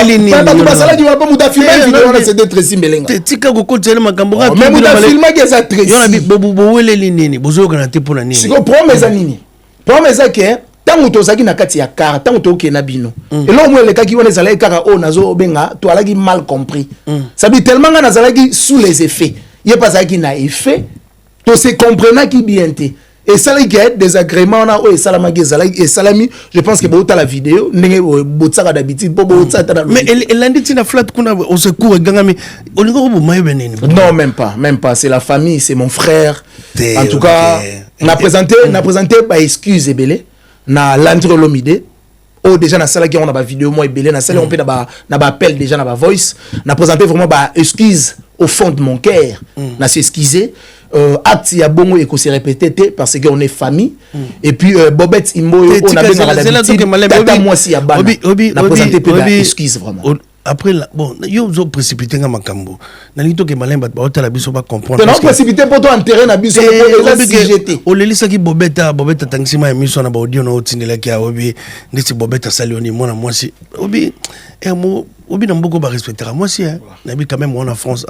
tu basala di ba muta filmer vidéo na c'est très simbelenga tika ko kotsela makambo ga mais muta filmer que ça très yo na bo wele nini bozo kana te pona nini siko promesa nini promesa ke tango tozaki na kati ya car tango toke na bino et là moi le kaki wana zala kaka o nazo benga to alaki mal compris ça dit tellement nga nazalaki sous les effets il pas ça qui na effet to se comprendre qui bien te. Et ça là qui est désagrément na o salamaki et salami je pense que bota la vidéo ndenge botsaka d'habitude po botsata mais elle a dit na flat kuna au secours gangami olingo bo mayo beneni non même pas c'est la famille c'est mon frère en tout cas na présenté ba excuse ebele na Landry Olomide oh déjà na sala qui on a ba vidéo moi ebele na sala on peut na ba appel déjà na ba voice na présenté vraiment ba excuse au fond de mon cœur na s'excuser acte ya bongo et qu'on se répéter parce qu'on est famille et puis Bobette Imboyo on a besoin de tata moi si ya bana na présenté peu excuse vraiment après bon yo zo précipiter nga makambo na lito ke malemba ba otala biso ba comprendre non précipiter pour toi enterrer na biso o lelisa ki Bobetta tangsima ya miso na ba audio na otindela ki obi ndisi Bobetta salioni mona moi si obi obi na mboko ba respectera moi si na bi quand même on en France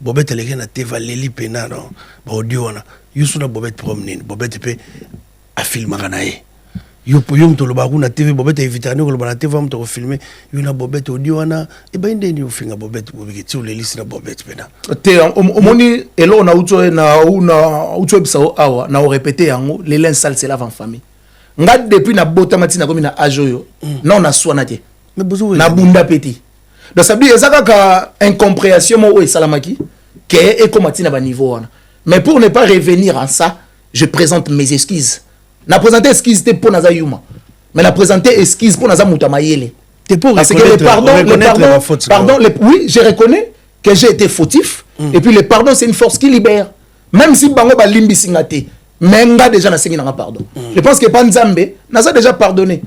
Bobette les na teva leli pena non ba audio na yusuna Bobette promener Bobette pe a filmer kanaye yo to lo ba kuna TV Bobette éviter ne ko lo ba na TV am to filmer yo na Bobette audio na e ba inde ni ofinga Bobette bobiki ti o leli na Bobette pena te o moni elo na uto bisa awa na o répéter yango les lens sales c'est la en famille nga depuis na bota matina comme na ajoyo non na soana te mais bozo na bunda petit. Donc ça veut dire que incompréhension mo et salamaki que est comme matina ba niveau mais pour ne pas revenir en ça je présente mes excuses na présenter excuses pour naza yuma mais na présenter excuses pour naza mutamayele parce que le pardon oui je reconnais que j'ai été fautif et puis le pardon c'est une force qui libère même si bango ba limbi singate mais nga déjà na sengi na pardon je pense que Panzambe naza déjà pardonné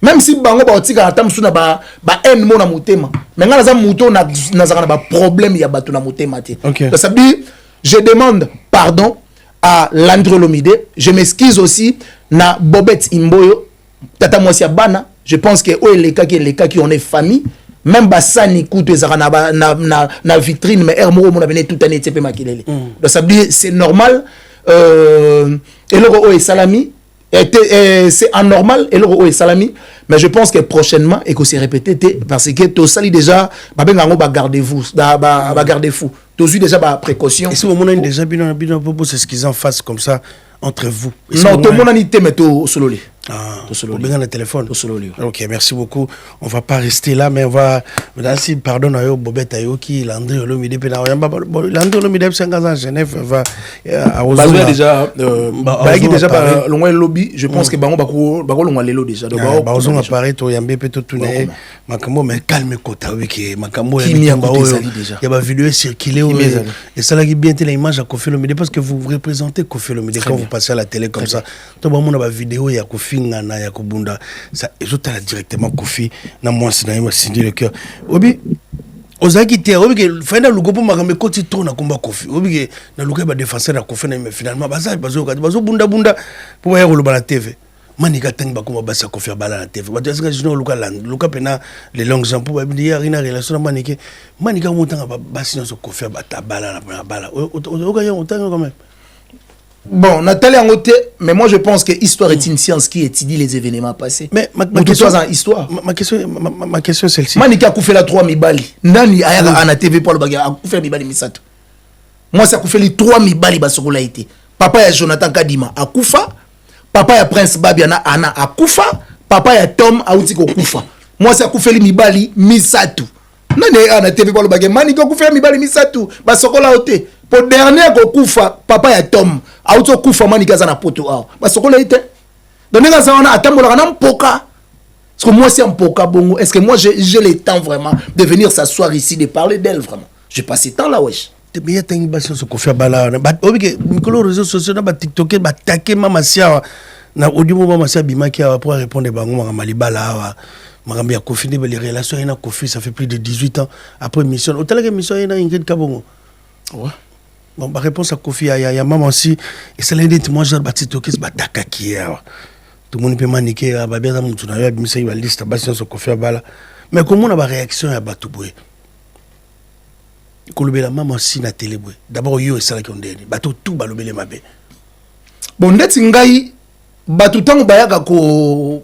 même si bango ba otika atamsu na ba haine mo na mutema mais nga naza muto na zaka na ba problème ya bato na mutema te ça veut dire je demande pardon à Landry Olomide je m'excuse aussi na Bobette Imboyo tata moi sia bana je pense que les cas qui on est famille même basani kutu ezaka na vitrine mais hermo mo na bene tout année tepé makilele donc ça veut dire c'est normal et le est salami c'est anormal et le est salami mais je pense que prochainement et que c'est répété parce que tout ça déjà ba gardez-vous ba gardez-vous tous déjà ba précaution et si au moment déjà bien pour c'est ce qu'ils en fassent comme ça entre vous non tout le monde a été mais tout solo li le téléphone. Ok, merci beaucoup. On va pas rester là, mais on va. Si pardon à Bobette Ayoki, Landry Olomide, Landry Olomide, 5 ans à Genève, va. Déjà, loin lobby, je pense que Bango Bako loin l'élo déjà. Baozon apparaît, toi, Yambé, peut-être tout n'est. Makambo, mais calme Kota, oui, qui Makambo, il y a une vidéo circulée, et ça, là, qui bien l'image à Kofi Olomide, parce que vous représentez Kofi Olomide quand vous passez à la télé comme ça. Donc, on a une vidéo, il y a Kofi. Na ya kubunda ça ezota directement Kofi na moi c'est na sindi le cœur obi ozaki te obi ke fenda lugo po makambe koti to na komba Kofi obi ke na lugo ba défenseur na Kofi na mais finalement bazo bunda po ba yolo bala TV manika teng ba komba basa Kofi bala na TV ba tsaga jino luka pena les longues gens po ba bi ya rina relation na manika motanga ba basi na so Kofi ba tabala na bala oka yo otanga quand même. Bon, Nathalie Angote, mais moi je pense que l'histoire est une science qui étudie les événements passés. Mais ma question est celle-ci. Manika a fait la 3 mibali. Nani a na TV pour le bagarre a fait mibali misato. Moi ça a fait les 3 mibali basoko la été. papa ya Jonathan Kadima akufa, papa ya Prince Babiana Ana akufa, papa ya Tom auti kokufa. Moi c'est akufeli mibali misatu. Nane ana TV balo bagé mani kokufeli mibali misatu ba sokola ote. Pour dernier kokufa papa ya Tom auti kokufa mani kaza na poto aw. Ba sokola ite. Donc nga za ona atambola na mpoka. Parce que moi c'est un poka bongo. Est-ce que moi j'ai le temps vraiment de venir s'asseoir ici de parler d'elle vraiment? J'ai passé temps là wesh. Mais il y a une base sur Kofi Bala. Mikolo réseaux sociaux na ba TikToker ba taquer mama sia na audio mama sia bimaki pour répondre bango ma malibala makambi ya Kofi ne les relations na Kofi ça fait plus de 18 ans après mission. Autant que mission na Ingrid Kabongo. Ouais. Bon ba réponse à Kofi ya maman aussi et c'est l'un moi genre ba TikToker ba takaki ya. Tout le monde peut maniquer ba bien mutu na ya bimisa ba liste ba sur Kofi Bala. Mais comment on a ba réaction ya Batouboé? Kolobela maman si na télé boy d'abord yo esala ki ondeni bato tout balobele mabe bon ndeti ngai bato tango bayaka ko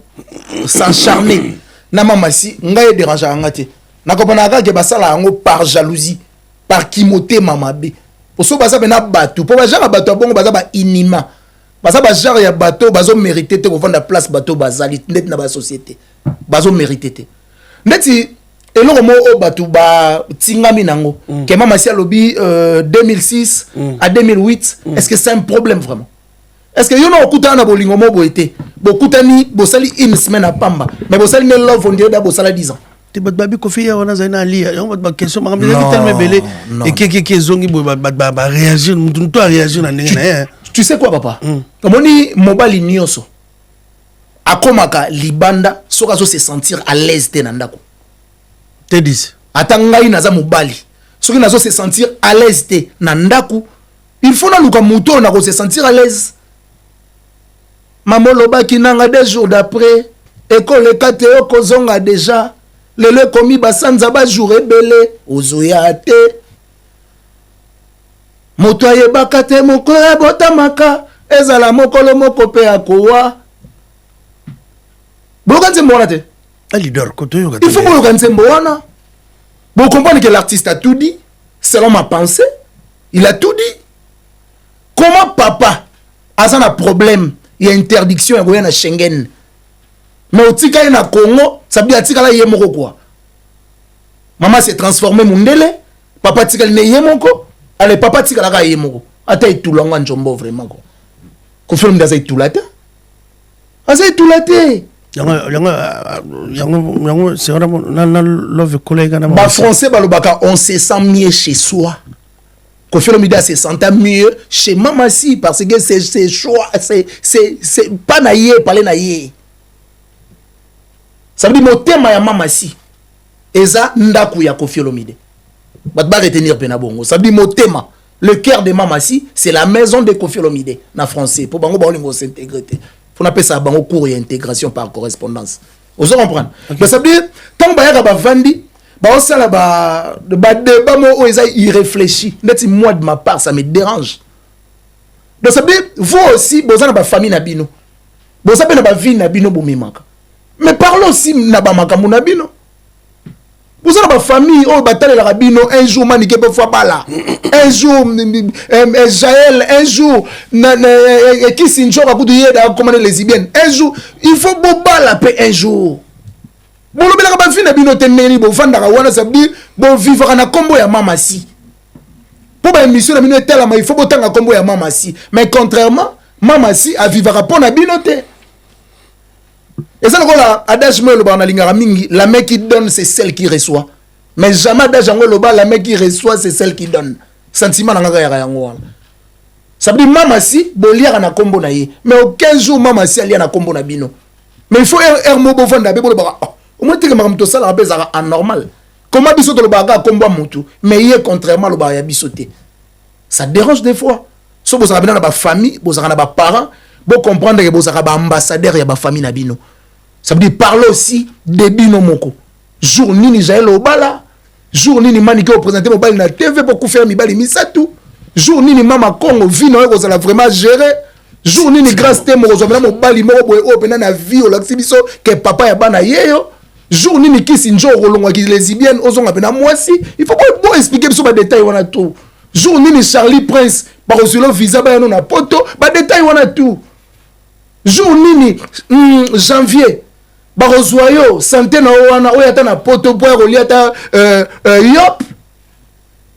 s'encharner na mama si ngai dérange ngate na kopana ka ke basala yango par jalousie par kimote mama be poso basa bena bato po ba jara bato bongo basa ba inima basa ba jara ya bato bazo mériter te ko vendre place bato bazali ndeti na ba société bazo mériter te ndeti eloko mo o batu ba tingami nango ke mama si alobi 2006 à 2008 est-ce que c'est un problème vraiment? Est-ce que yo no okuta na bolingo mo boete bokutani bosali une semaine à pamba mais bosali ne love on dirait da bosala 10 ans te bat babi Kofi ya wana zaina ali yo bat ba question makambi za tellement belé et que zongi ba réagir mutu a réagir na ndenge na tu sais quoi papa omoni mobali nyoso akomaka libanda soka so se sentir à l'aise te na ndako te dis atangai naza mobali soki nazo se sentir à l'aise te na ndaku il faut na luka muto na ko se sentir à l'aise mamolo baki nanga 2 jours d'après école kate okozonga déjà lelo komi basanza ba jour ebele ozoya te moto ayebaka te moko ebotamaka ezala mokolo moko pe akowa boka nzembo wana te leader il faut que nzembo wana bon comprendre que l'artiste a tout dit selon ma pensée il a tout dit. Comment papa a un problème, il y a interdiction à Schengen mais au tika na Congo ça veut dire tika la yemoko quoi. Maman s'est transformé mundele papa tika ne yemoko allez papa tika la ka yemoko ata itulanga njombo vraiment quoi ko film d'aza itulata aza itulate yango c'est vraiment na love collègue na ba français balobaka on se sent mieux chez soi. Kofi Olomide se sentait mieux chez Mama Si parce que c'est choix c'est pas naïe parler naïe. Ça veut dire mon thème ya Mama Si eza ndaku ya Kofi Olomide. Ba retenir pena bongo. Ça veut dire mon thème le cœur de Mama Si c'est la maison de Kofi Olomide na français pour bango ba lingo s'intégrer. Faut appeler ça bango cours et intégration par correspondance. Vous comprenez? Mais ça veut dire tant ba ya ba vandi bah ça là bah débat moi où ils irréfléchi net moi de ma part ça me dérange donc ça veut dire vous aussi vous avez ba famille nabino vous avez ba vie nabino bomimaka mais parlons aussi na ba makambo nabino vous avez ba famille oh batale la rabino un jour manique peu fois bala un jour Jaël un jour qui sinjo ba kudu yeda commander les lesbiennes un jour il faut boba la paix un jour. Bon le belaka ba fina bino teneri bo fandaka wana ça veut dire bon vivre na kombo ya Mama Si. Pour ba émission na bino etala ma il faut botanga kombo ya Mama Si mais contrairement Mama Si a vivra pour na bino te. Et ça là adage mo le ba na lingara mingi la mec qui donne c'est celle qui reçoit. Mais jamais adage ngo le ba la mec qui reçoit c'est celle qui donne. Sentiment na ngaka ya yango wana. Ça veut dire Mama Si bolia na kombo na ye mais aucun jour Mama Si alia na kombo na bino. Mais il faut mo bo fanda be bo ba moi tu que to sala bezara anormal comment biso to le baga combat mutu mais hier contrairement le baga bisoté ça dérange des fois so bozara bina na ba famille bozara na ba parents bo comprendre que bozara ba ambassadeur ya ba famille na bino ça veut dire parler aussi de bino moko jour nini Jaël Obala jour nini manike représenter mobile na TV pour faire mibali misatu jour nini mama Congo vino ko ça vraiment gérer jour nini grâce temo ko zomela mobali moko boy opena na vie o laxibiso que papa ya bana yeyo jour nini kisi njo rolongwa ki lesbienne ozonga pena mwasi il faut pas expliquer sur les détails wana tout jour nini Charlie Prince bakozwela visa bayano na poto badetail wana tout jour nini janvier bakozwa yo santé na yo wana oyo ata na poto mpo ya kolia ata yop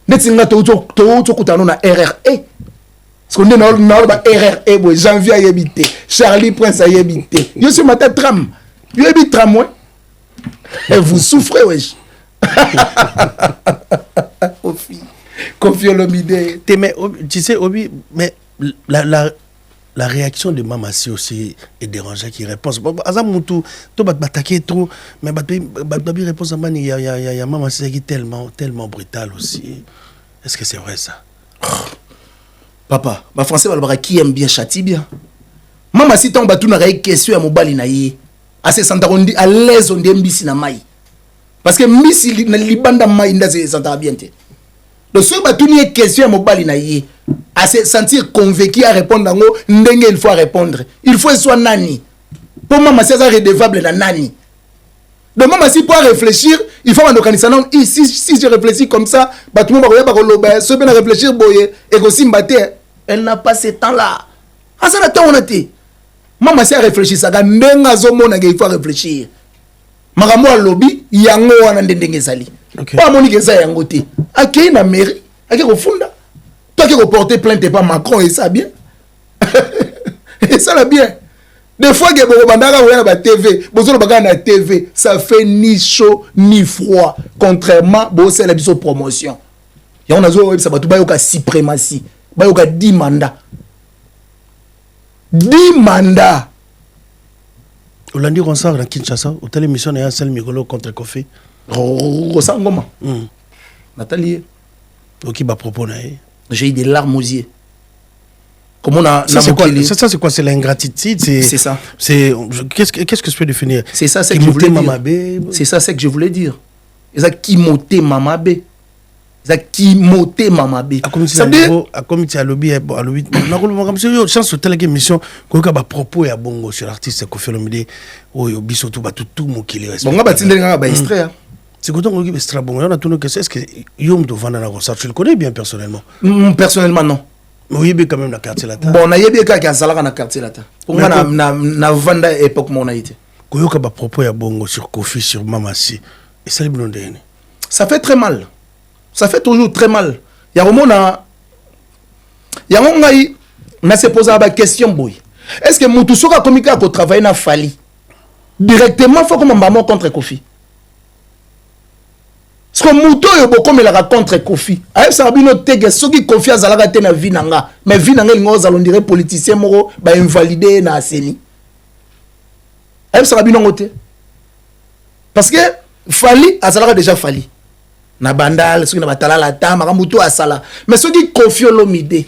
neti nga tokutana na RRE parce que nde naoloba RRE boye janvier ayebi te Charlie Prince ayebi te yo si mata tram yo yebi tram ouais et vous souffrez wesh Koffi Olomide. Mais tu sais Obi, mais la réaction de Mamassi aussi est dérangeante qui répond. Azamoutou, to bataquer trop, mais babi répond à il y a Mamassi qui est tellement brutal aussi. Est-ce que c'est vrai ça? Papa, ma français va qui aime bien châtie bien. Mamassi tombe tout na question à mobali na yé. Assez santarondi à l'aise on dit mbisi na mai. Parce que mbisi na libanda mai ndaze santara bien te. Le soir batuni est question à mobali na yé. À se sentir convaincu à répondre en haut, ndenge il faut répondre. Il faut soit nani. Pour moi, c'est redevable na nani. Donc moi, si pour réfléchir, il faut m'en non. Si je réfléchis comme ça, bah tout le monde va regarder, se bien réfléchir, boye, et aussi m'battre. Elle n'a pas ce temps-là. Ah ça n'a pas été. Maman si réfléchir ça, ndenga zomo na il faut réfléchir. Makambo a lobby, yango wana ndenge zali. Pas moni ke za yango te. Akei na mairie, akei ko funda. Toi qui reporter plainte pas Macron et ça bien. Et ça là bien. Des fois que bon bandara ou na TV, bozolo baga na TV, ça fait ni chaud ni froid contrairement bo c'est la biso promotion. Ya on a zo ça ba tout ba yoka suprématie, ba yoka 10 mandats. 10 mandats. Olandi Ronsard dans Kinshasa, au télémission il y a un seul Mikolo contre Koffi. Rosangoma. Nathalie. OK ba propos na. J'ai eu des larmes aux yeux. Comment on a ça c'est quoi c'est l'ingratitude c'est ça. C'est qu'est-ce que je peux définir? C'est ça c'est que je voulais dire. C'est ça c'est que je voulais dire. Ça qui moté mamabé. Ça qui moté mamabé. Ça veut comme tu as lobby à lobby. Na ko comme ça yo chance telle émission ko ka ba propos ya bongo sur l'artiste Koffi Olomide oyo biso tout ba tout mokili respect. Bonga ba tindeli ba extrait. C'est quand on regarde extra bon on a tout nos questions est-ce que Yom de Vanda na concert tu le connais bien personnellement? Personnellement non. Oui, mais quand même la quartier latin. Bon, na yebi ka salaka na quartier latin. Pour moi na Vanda époque mon été. Koyoka ba propos ya bongo sur Koffi sur Mamassi. Et ça blondene. Ça fait très mal. Ça fait toujours très mal. Ya romona ya ngai na se poser la question boy. Est-ce que mutu soka komika ko travailler na Fali? Directement faut comme maman contre Koffi. Parce que Mouto est beaucoup contre Koffi. Aïe, ça a bien noté ceux qui confient à Zalaga na Vinanga. Mais Vinanga, on dirait politicien moro, bah invalidé na Aseni. Aïe, ça a bien noté. Parce que Fali, à Zalaga déjà Fali. Na bandal, ceux qui n'a pas talala la tama, Mouto à Sala. Mais ceux qui confient l'omide,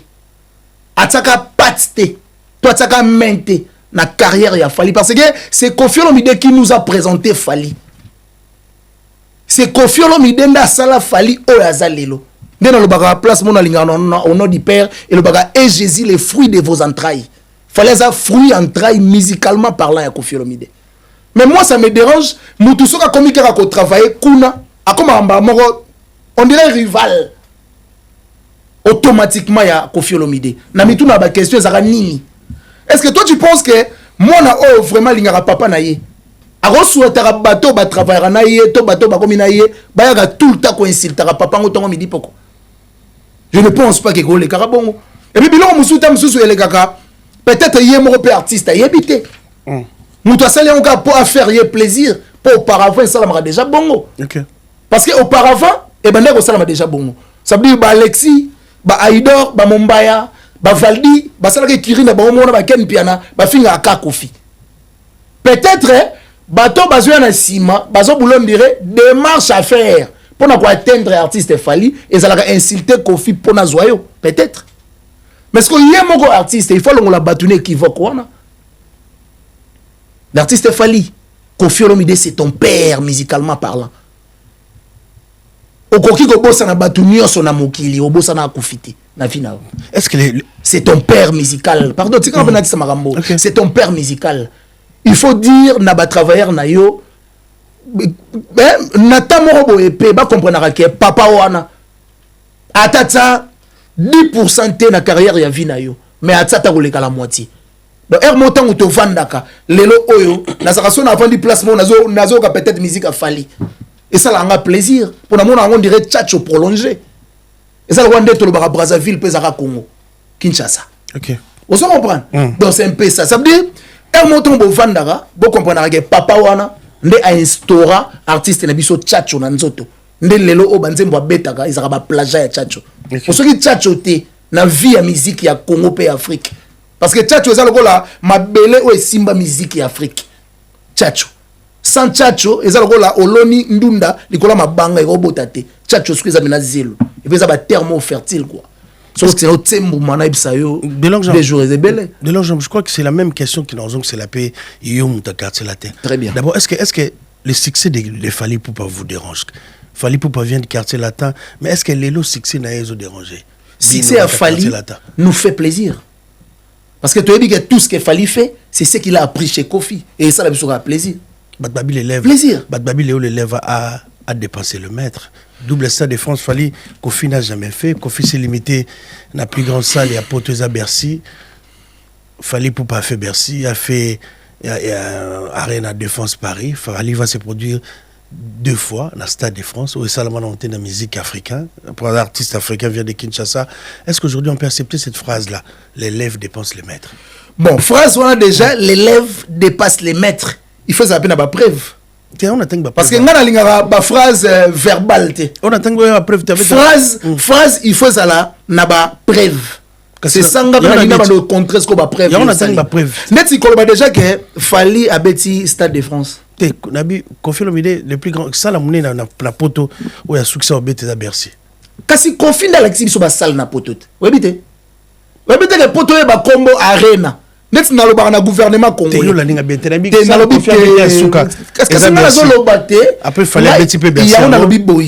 ataka patste, toi ataka mente, na carrière ya Fali. Parce que c'est Koffi Olomide qui nous a présenté Fali. C'est Koffi Olomide nda sala Fali oyazalelo. Nde na lobaka place mon alinga au nom du Père et le baga et Jésus les fruits de vos entrailles. Fallait ça fruits entrailles musicalement parlant ya Koffi Olomide. Mais moi ça me dérange, mutu soka komika ko travailler kuna akoma amba moko on dirait rival. Automatiquement ya Koffi Olomide. Na mitu na ba question za nini? Est-ce que toi tu penses que moi na oh vraiment lingara papa na ye? Alors souhaitera bateau ba travailler na yé to bateau ba komi na yé ba ya tout le temps ko insultera papa ngotongo midi poko. Je ne pense pas que ko le karabongo. Et puis biloko musuta mususu ele kaka peut-être yé mo pe artiste yébité. Muto asali on ka pour faire yé plaisir pour auparavant ça la déjà bongo. OK. Parce que auparavant et ben ko ça la déjà bongo. Ça veut dire ba Alexis, ba Aidor, ba Mombaya, ba Valdi, ba sala ke Kirina ba omona ba Ken Piana, ba finga aka Koffi. Peut-être bateau bazo na sima bazo boulon dirait démarche à faire pour na quoi atteindre artiste Fali et ça la insulter Koffi pour na zoyo peut-être mais ce que y a mon artiste il faut la batouner qui va quoi l'artiste Fali Koffi Olomide c'est ton père musicalement parlant okoki ko bossa na batounia son amokili o bossa na akufite na vina est-ce que c'est ton père musical pardon tu quand on dit ça marambo c'est ton père musical. Il faut dire na ba travailleur na yo na tamoro bo epé ba comprendre que papa wana atata 10% te na carrière ya vie na yo mais atsata koleka la moitié donc er montant ou to vandaka lelo oyo na sakaso na vandi placement nazo ka peut-être musique a fali et ça la nga plaisir pour na mona on dirait tchatcho prolongé et ça le rwanda to le bara Brazzaville pezaka Congo Kinshasa. OK. Vous comprenez? Donc c'est un peu ça. Ça veut dire er montant bo vandaka bo comprendre que papa wana nde a instaura artiste na biso tchatcho na nzoto nde lelo o banzembo abetaka izaka ba plagiat ya tchatcho. Pour ceux qui tchatcho te na vie ya musique ya Congo pe Afrique. Parce que tchatcho eza lokola mabele o esimba musique ya Afrique. Tchatcho. Sans tchatcho eza lokola oloni ndunda likola mabanga ekobota te. Tchatcho sku eza mena zelo. Et puis eza ba terme fertile quoi. Sauf que c'est au tembo mana ibsa yo des jours et belé. De l'ange, je crois que c'est la même question qui nous c'est la paix yo muta quartier latin. Très bien. D'abord, est-ce que le succès de Fally Ipupa vous dérange? Fally Ipupa vient du quartier latin, mais est-ce que le succès n'a pas dérangé? Succès à Fally nous fait plaisir. Parce que tu as dit que tout ce que Fally fait, c'est ce qu'il a appris chez Kofi. Et ça, ça a plaisir. Badbabi l'élève. Plaisir. Badbabi l'élève a dépensé le maître. Double Stade de France, Fally, Kofi n'a jamais fait. Kofi s'est limité à la plus grande salle, il y a Portes à Bercy. Fally Ipupa a fait Bercy, a fait Arena Défense Paris. Fally va se produire 2 fois dans le Stade de France, où Salomon a monté dans la musique africaine. Pour un artiste africain vient de Kinshasa. Est-ce qu'aujourd'hui on peut accepter cette phrase-là? L'élève dépense les maîtres. Bon, phrase, on a déjà, l'élève dépasse les maîtres. Il faut ça peine à ma preuve. Parce que on a une phrase verbale. On a une preuve. Phrase, il faut ça là, na ba preuve. C'est ça qu'on a le contraire ce qu'on va preuve. On a une preuve. Net si qu'on déjà que Fally a bêti Stade de France. Nabi Kofi Olomide le plus grand ça la monnaie na poto où il y a succès au bête à Bercy. Kasi Kofi dans l'activité sur la salle na poto. Oui bité. Oui bité le poto est ba combo arena. Net na lo ba na gouvernement congolais. Yo la ninga bête nabi ça lo bi ya suka. Est-ce que ça na zo lo baté? Après fallait un petit peu Bercy. Il y a on a lo bi boye.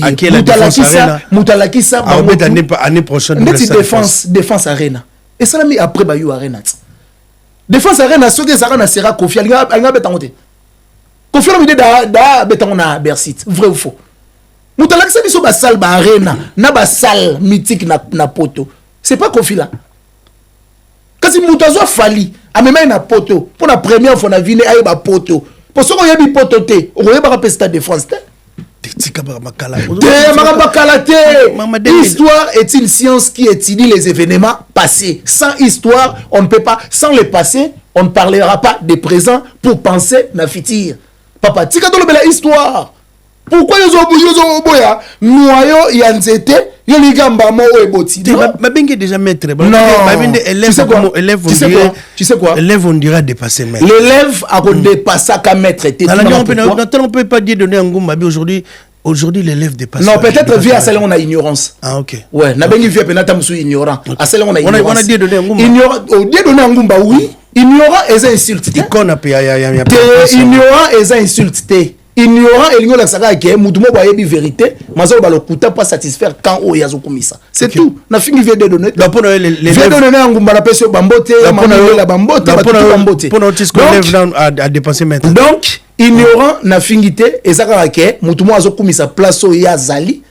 Mutalakisa ba année prochaine défense arena. Et ça la mis après ba yo arena. Défense arena ce que ça na sera Kofi alga beta ngote. Kofi Olomide da betango na Bercy, vrai ou faux? Mutalakisa biso ba salle ba arena, na ba salle mythique na poto. C'est pas Kofi là. Kasi mutazo Fally a même na poto pour la première fois na vie ayo ba poto. Pour ce qu'on y a bi poto te, on y a ba Stade de France te. L'histoire est une science qui étudie les événements passés. Sans histoire, on ne peut pas. Sans le passé, on ne parlera pas des présents pour penser na futur. Papa, tika dans la histoire. Pourquoi ils ont boya noyo yanzete yo ligamba mo eboti. Ma bengue déjà maître. Non. Tu sais quoi? Élève on dirait dépasser maître. L'élève a dépassé qu'à maître. On peut pas dire donner un goût mais aujourd'hui l'élève dépasse. Non, peut-être via celle on a ignorance. Ah OK. Ouais, na bengue via penata musu ignorant. À celle on a ignorance. On a dit donner un goût. Ignorant, au dit donner un goût bah oui. Ignorant et insulte. Ignorant et insulte. Ignorant et l'ignorant ça que mutumo ba yebi vérité, mazo ba lokuta pas satisfaire quand o yazo komisa. C'est tout. Na fingi vient de donner. Donc pour les vient de donner un ngumba la pese bambote, la bambote, bambote. Pour notre ce qu'on lève à dépenser maintenant. Donc ignorant na fingité et ça que mutumo azo komisa place o yazali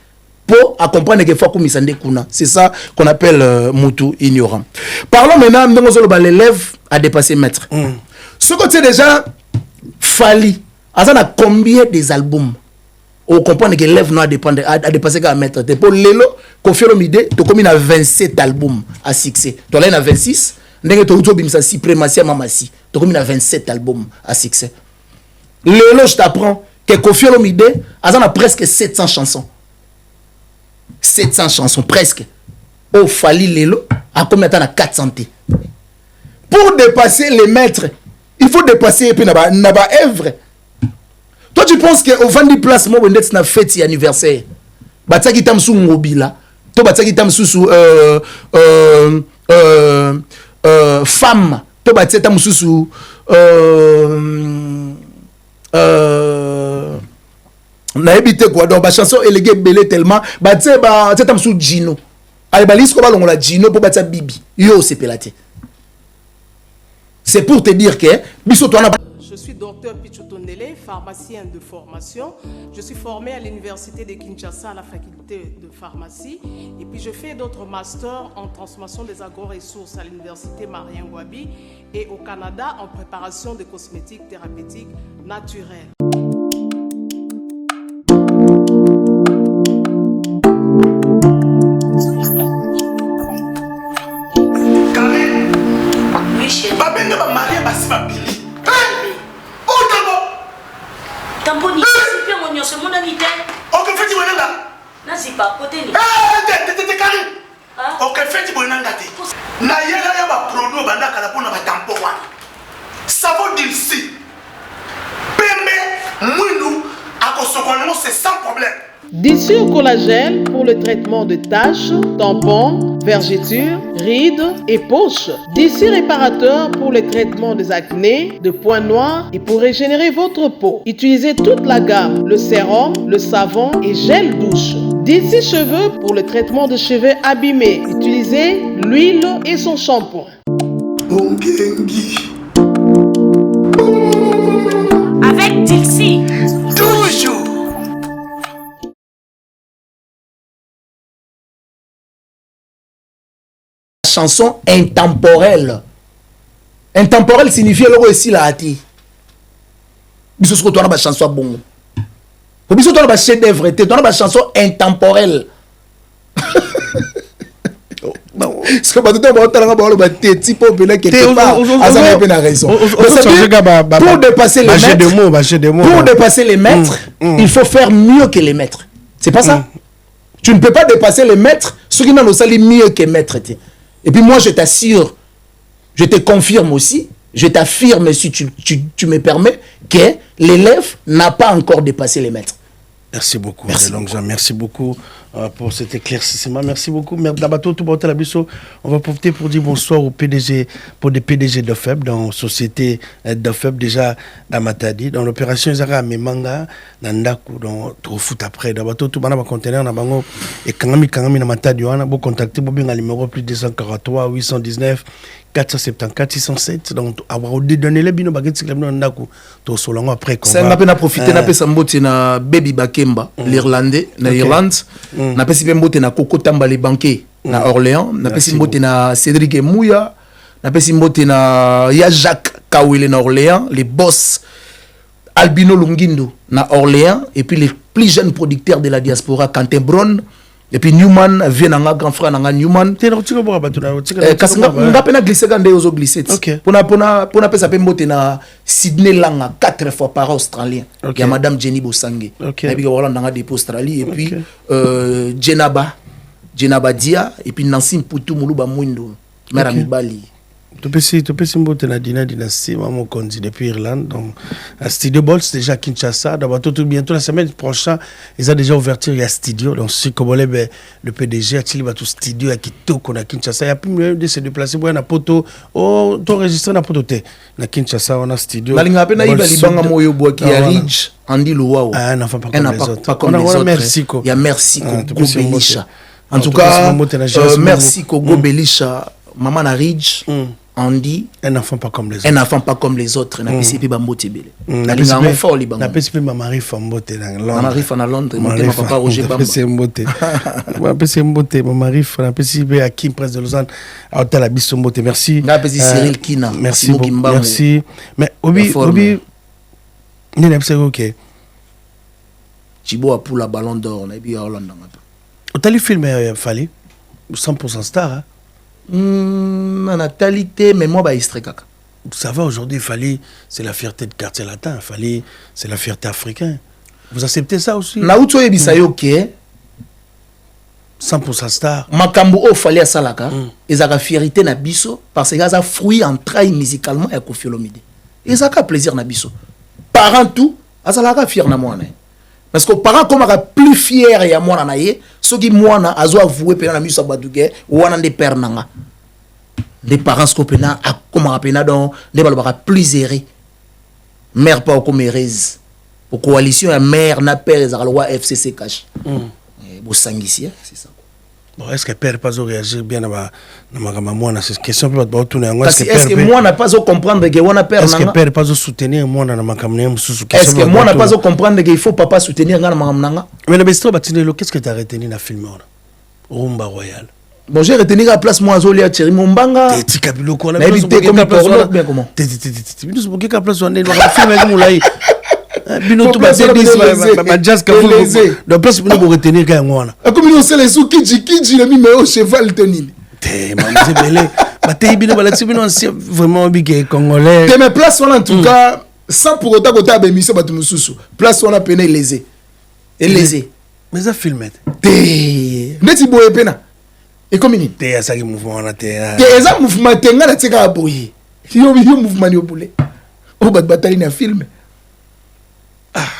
pour comprendre que faut komisa ndekuna. C'est ça qu'on appelle mutu ignorant. Parlons maintenant de l'élève à dépasser maître. Ce que tu sais déjà Fally Azan a combien des albums? On comprend que l'élève a dépassé qu'à mettre. Pour Lelo, Kofi Olomide, tu as 27 albums à succès. Tu as 26. Tu as suprématie à Mamasi. Tu as 27 albums à succès. Lelo, je t'apprends que Kofi Olomide a presque 700 chansons. 700 chansons, presque. Au Fally Lelo, à combien de temps? 400 T. Pour dépasser les maîtres, il faut dépasser et puis n'a-ba œuvre. Toi tu penses que au Vandi Place moi on est na fête anniversaire. Bataki tamsu mobila. To bataki tamsu femme. To bataki tamsu na habité quoi donc ba chanson élégué belé tellement batse ba tamsu Gino. Allez balis ko ba longola Gino pour batsa Bibi. Yo c'est pelaté. C'est pour te dire que biso toi na je suis Dr Pichotondele, pharmacien de formation. Je suis formé à l'université de Kinshasa à la faculté de pharmacie. Et puis je fais d'autres masters en transformation des agro-ressources à l'université Marien Ngouabi et au Canada en préparation de cosmétiques thérapeutiques naturelles. D'ici au collagène pour le traitement de taches, tampons, vergetures, rides et poches. D'ici réparateur pour le traitement des acnés, de points noirs et pour régénérer votre peau. Utilisez toute la gamme, le sérum, le savon et gel douche. D'ici cheveux pour le traitement de cheveux abîmés. Utilisez l'huile et son shampoing. Avec Dixie. Toujours. Chanson intemporelle. Intemporelle signifie le aussi la hati. Biso ce que tu as chanson bon. Pour biso tu as chef d'œuvre, tu as chanson intemporelle. Ce que tu as dit, pour dépasser les maîtres, pour dépasser les maîtres, il faut faire mieux que les maîtres. C'est pas ça? Tu ne peux pas dépasser les maîtres, ceux qui n'ont pas mieux que les maîtres. Et puis moi, je t'assure, je te confirme aussi, je t'affirme, si tu me permets, que l'élève n'a pas encore dépassé les maîtres. Merci beaucoup. Merci beaucoup pour cet éclaircissement. Merci beaucoup. On va profiter pour dire bonsoir au PDG, pour des PDG de FEB, dans la société de FEB, déjà à Matadi, dans l'opération Zara Memanga, dans Ndaku, dans Trofoot après. Dans tout le monde conteneur, dans et Kangami na Matadi, on a beau contacter, pour bien le numéro plus 243 819 474 607. Donc, avoir donné les bino baguettes, c'est Ndaku, tout solon après. C'est un peu profiter, n'a pas samboté na Baby Bakemba, l'Irlandais, na Irlande. N'a pas si bien mbote na Coco Tamba les banquiers na Orléans, n'a pas si mbote na Cédric Mouya, n'a pas si mbote na ya Jacques Kawele na Orléans, les boss Albino Lungindo na Orléans, et puis les plus jeunes producteurs de la diaspora, Quentin Brown, et puis Newman vient na grand frère na Newman. Parce que nga pena glisser quand des ozo glisser. Pona pesa pe mbote na Sydney Langa 4 fois par australien. Il y a madame Jenny Bosangue. Et puis voilà dans dépôt Australie et puis Jenaba Dia et puis Nancy Mputu Muluba Mwindo. Mera Mibali. Tu peux mbote na dynastie maman kondi depuis Irlande donc à Studio Bolts déjà Kinshasa d'abord tout bientôt la semaine prochaine ils ont déjà ouverture il y a studio donc si comme le PDG a il va tout studio à Kitoko na Kinshasa il y a plus de se déplacer pour na poto oh to enregistrer na poto te na Kinshasa on a studio na linga pena iba libanga moyo boa qui a Ridge Andy Luau un enfant pas comme les autres on a merci il y a merci Kogo Belisha en tout cas merci Kogo Belisha maman na Ridge Andy, un enfant pas comme les autres. Un enfant pas comme les autres. N'a pas si bien mbote belé. N'a pas fort li n'a pas si bien maman riff en mbote dans Londres. Maman riff en Londres. Mon papa Roger Bamba. C'est mbote. Maman pas si mbote. Maman riff n'a pas si bien à Kim Prince de Lausanne. À hôtel Abisso mbote. Merci. N'a pas si Cyril Kina. Merci. Merci. Mais Obi n'est pas ok. Thibaut a pour la ballon d'or. N'a bien Hollande. Hôtel film Fali 100% star. Hein? Natalité, mais moi, ça va aujourd'hui, Fali, c'est la fierté de quartier latin. Fali, c'est la fierté africaine. Vous acceptez ça aussi? Naouto Ebisaye, ok. 100% star. Makambo o Fali à Salaka, et ça a fierté na biso, parce que ça a fruit en train musicalement et Koffi Olomide. Et ça a plaisir na biso. Parents tout, ça a fier na moi. Parce que parents comme plus fier ya moi na ye, ceux qui moi na azo avoué pena na miso baduge ou wana de père nanga. Les parents ce pena a comme pena donc des balbara plus erré. Mère pas comme Erez. Pour coalition ya mère na père za loi FCC cash. Bo sangisi c'est ça. Bon, est-ce que père pas réagir bien à ma cette question peut pas tourner en parce que est-ce que moi n'a pas comprendre que on a père est-ce que père pas soutenir moi dans ma caméra est-ce que moi n'a pas comprendre qu'il faut papa soutenir ngana nanga mais le besto batinelo qu'est-ce que tu as retenu dans film Rumba Royal bon j'ai retenu la place moi Zolia Thierry Mombanga ti kabilo ko na éviter comme porno bien comment bino so boke place on est dans film avec moulay bino tout ba jazz ka donc place bino retenir ka ngwana comme nous c'est les sous kiji le mime au cheval tenil te mamze belé ba te bino ba la bino vraiment big congolais te mais place on en tout cas sans pour autant que ta émission ba tumususu place on a peine lésé et lésé mais ça filmé te neti boye pena et comme ini te ça qui mouvement na te ça mouvement tenga na tseka boye yo mouvement ni obule o bat bataille na film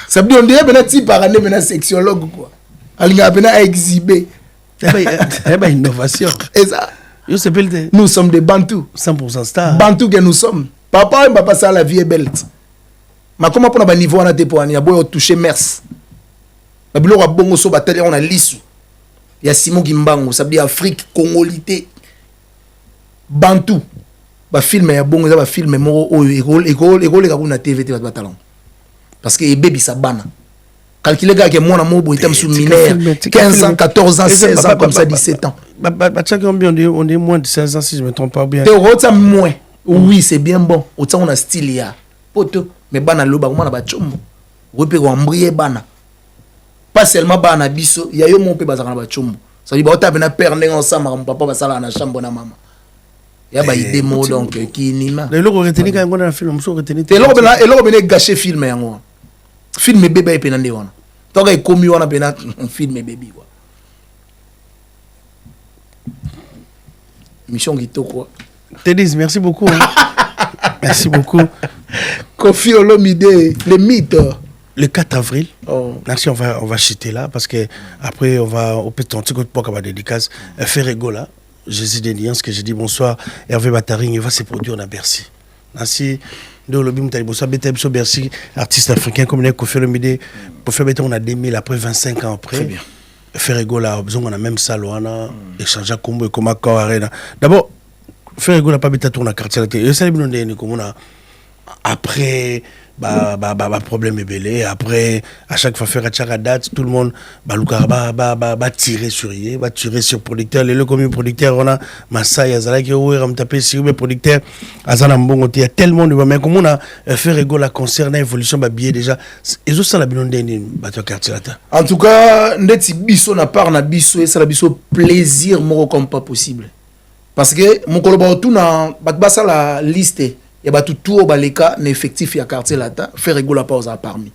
ça veut dire on dirait ben type par année ben sexologue quoi alinga ben à exhiber innovation et ça yo s'appelle nous sommes des Bantous 100% star Bantous que nous sommes papa et papa ça la vie est belle ma comment pour na niveau on a dépoani ya boy toucher mers ba biloko bongo so bataille on a lisu ya Simon Gimbango ça veut dire Afrique congolité Bantou ba film ya bongo ça ba film moko école ka kuna TV te ba talent parce que baby ça bana calculer gars que moi na mobo était sous mineur 15 ans 14 ans 16 ans comme ça 17 ans on est moins de 16 ans si je me trompe pas bien te rota moins oui c'est bien bon autant on a style ya poto mais bana loba comment na ba chombo repe ko ambrier bana pas seulement bana biso ya yo mon pe bazaka na ba chombo ça dit ba ota bena père ndenge ensemble mon papa ba sala na chambre na mama ya ba idée mo donc qui nima le logo retenir quand on a film so retenir te logo bena gâcher film yango film bébé pe nande wana donc il commis wana bena film bébé quoi mission Gito quoi te dis merci beaucoup merci beaucoup Kofi Olomide le mythe le 4 avril merci on va chuter là parce que après on va au petit ton petit coup de poc à ma dédicace faire rigola Jésus des Liens que j'ai dit bonsoir Hervé Bataring il va se produire à Bercy merci de l'obim talibosa betem so Bercy artiste africain comme les Kofi Olomide pour faire on a 2000 après 25 ans après. Très bien faire rigola besoin on a même salle on a échanger comme Komako Arena d'abord faire rigola pas beta tourner quartier et ça bien on comme on a après problème est belé après à chaque fois faire chaque date tout le monde tirer sur yé va tirer sur producteur les comme producteur on a Masai Azala qui on me taper sur mes producteurs Azana Mbongo il y a tellement de mais comme on a fait rigoler concernant évolution billet déjà et ça la bilonde ni bateau quartier là en tout cas ndeti biso na part na biso et ça la biso plaisir moko comme pas possible parce que mon collaborateur tout na batbasa la liste il y a tout au baleka n'effectif ya quartier là faire rigoler pas aux parmi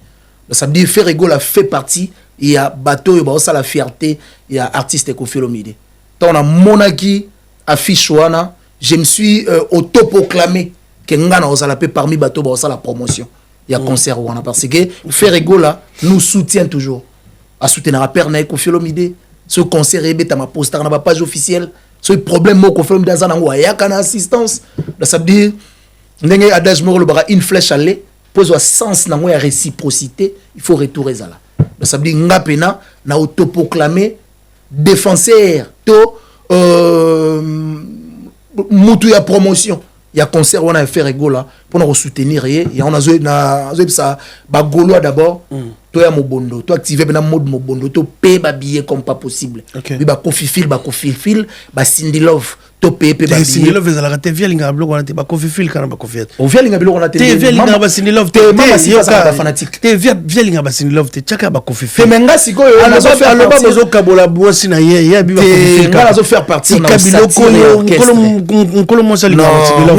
ça veut dire faire rigoler fait partie il y a bateau il y a ça la fierté il y a artiste Kofi Olomide tant on a monaki affiche wana je me suis autoproclamé que ngana osala pe parmi bateau ba ça la promotion il y a concert wana parce que faire rigoler nous soutient toujours à soutenir à père na Kofi Olomide ce concert est beta ma poster na page officielle ce problème mo Kofi Olomide za nango ya kana assistance ça veut dire ndenge adage moko lobaka une flèche aller pose au sens nango ya réciprocité il faut retourner ça là ça veut dire ngapena na autoproclamé défenseur to mutu ya promotion ya concert on a fait rigola pour nous soutenir et on a ça ba gaulois d'abord to ya mobondo to activer bena mode mobondo to payer ba billet comme pas possible bi ba Kofi Fil ba Cindy Love to payer ba Cindy Love za la raté via linga bloc on a ba Kofi Fil kana ba Kofi on via linga bloc on a te via linga ba Cindy Love te mama si ça fanatique te via linga ba Cindy Love te chaka ba Kofi Fil te menga siko on a faire aloba bozo kabola bosi na ye bi ba Kofi Fil on a faire partir na on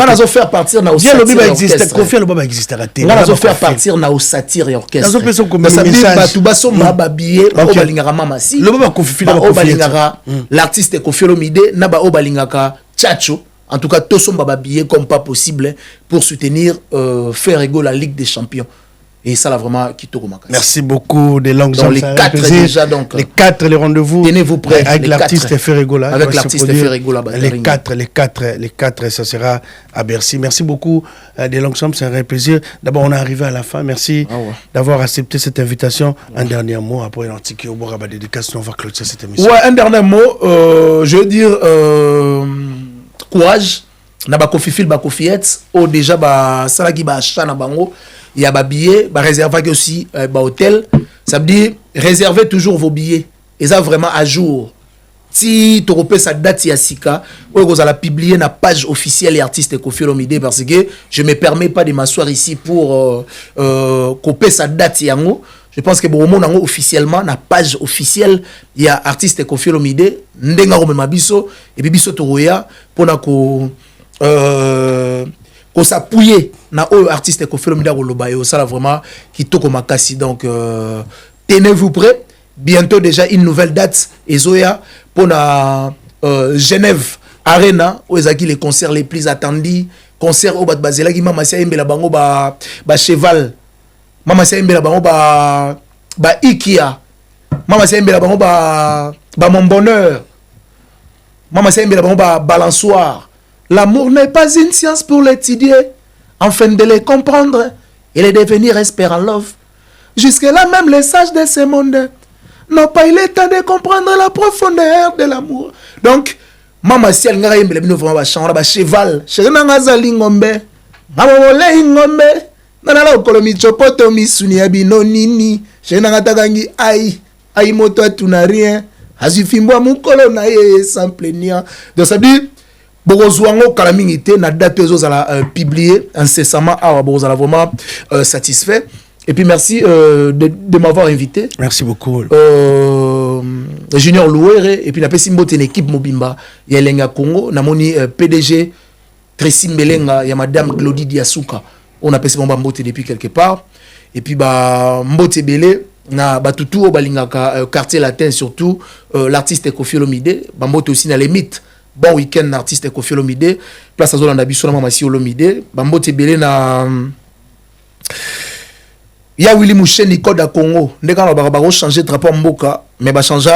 a faire partir na via lobi ba existe Kofi aloba ba existe raté on a faire partir na au satire et orchestre batu baso ba billet o balingaka mama si loba ba Kofi Fil o balingaka l'artiste Kofi Olomide na ba o balingaka Tchacho en tout cas tous sont baba billet comme pas possible pour soutenir faire égaux la Ligue des Champions et ça là vraiment kitoko makasi. Merci beaucoup des langues. Donc les 4 déjà donc. Les 4 les rendez-vous. Tenez-vous prêts avec l'artiste Ferregola. Avec l'artiste Ferregola. Les 4 ça sera à Bercy. Merci beaucoup des langues c'est un vrai plaisir. D'abord on est arrivé à la fin. Merci d'avoir accepté cette invitation. Un dernier mot après l'antique au bord à dédicace on va clôturer cette émission. Ouais, un dernier mot je veux dire courage na ba Kofifil ba Kofiets au déjà ba salaki ba achat na bango. Il y a des billets, réserver aussi un hôtel. Ça veut dire réservez toujours vos billets. Et ça vraiment à jour. Si tu repères sa date, il y a Sika, vous allez publier la page officielle et artiste Koffi Olomide parce que je ne me permets pas de m'asseoir ici pour copier sa date. Je pense que pour le moment, officiellement, la page officielle, il y a artiste Koffi Olomide, Ndenga Mabiso, et puis Biso Toroya, pour qu'on s'appuie na artiste Koffi Olomide Rolobayo, ça là vraiment qui toko makasi. Donc tenez-vous prêts. Bientôt déjà une nouvelle date Ezoya pour la Genève Arena où ezaki les concerts les plus attendus. Concert au Bat Bazela qui mama sia mbela bango ba cheval. Mama sia mbela bango ba Ikia. Mama sia mbela bango ba mon bonheur. Mama sia mbela bango ba balançoire. L'amour n'est pas une science pour l'étudier, afin de les comprendre et les devenir experts en love. Jusque-là, même les sages de ce monde n'ont pas eu le temps de comprendre la profondeur de l'amour. Donc, Mama Sial Ngara Yembele Bino vraiment chanter ba cheval. Cheval ngazali ngombe. Mama wole ngombe. Nana la okolomi chopoto misuni abino nini. Cheval ngatakangi ai moto atuna rien. Azifimbo mukolo na ye sans plaignant. Donc ça dit Borozouango Kalamingité na date aux à publier incessamment à Borozala vraiment satisfait. Et puis merci de m'avoir invité. Merci beaucoup. Junior Louere et puis la Pessimbo une équipe Mobimba. Il y a Lenga Congo, namoni PDG Tracy Mbelenga, il y a Madame Glody Diasuka. On a Pessimbo Mbote depuis quelque part. Et puis bah Mbote Belé na batutu au balingaka quartier latin surtout l'artiste Koffi Olomide. Mbote aussi na les mythes. Bon week-end artiste Koffi Olomide. Place à Zolanda Biso na Mamasi Olomide. Mbote Belé na il y a Willy Mouchen code à Congo. Dès qu'on va changer de rapport Mboka, mais va changer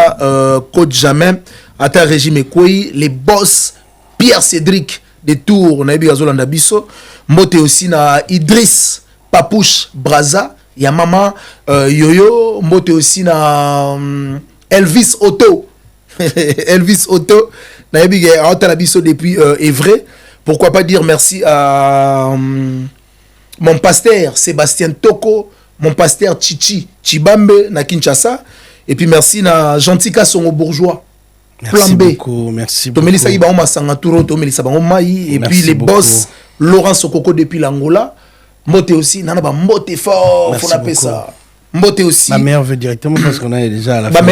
code jamais. À ta régime Ekoi, les boss Pierre Cédric de Tours, on a eu Azolanda Biso. Mbote aussi na Idriss Papouche Braza. Il y a maman Yoyo. Mbote aussi na Elvis Otto. Elvis Otto. On a eu Azolanda Biso depuis Évray. Pourquoi pas dire merci à mon pasteur Sébastien Toko. Mon pasteur Chichi Chibambe na Kinshasa. Et puis merci na Gentika Songo Bourgeois. Merci beaucoup, merci beaucoup. Melissa Ibaoma Sangaturo, Melissa Baomaï. Et puis les boss Laurent Sokoko depuis l'Angola. Mbote aussi, nana ba mbote fort, faut appeler ça. Mbote aussi. Ma mère veut directement parce qu'on est déjà à la fin.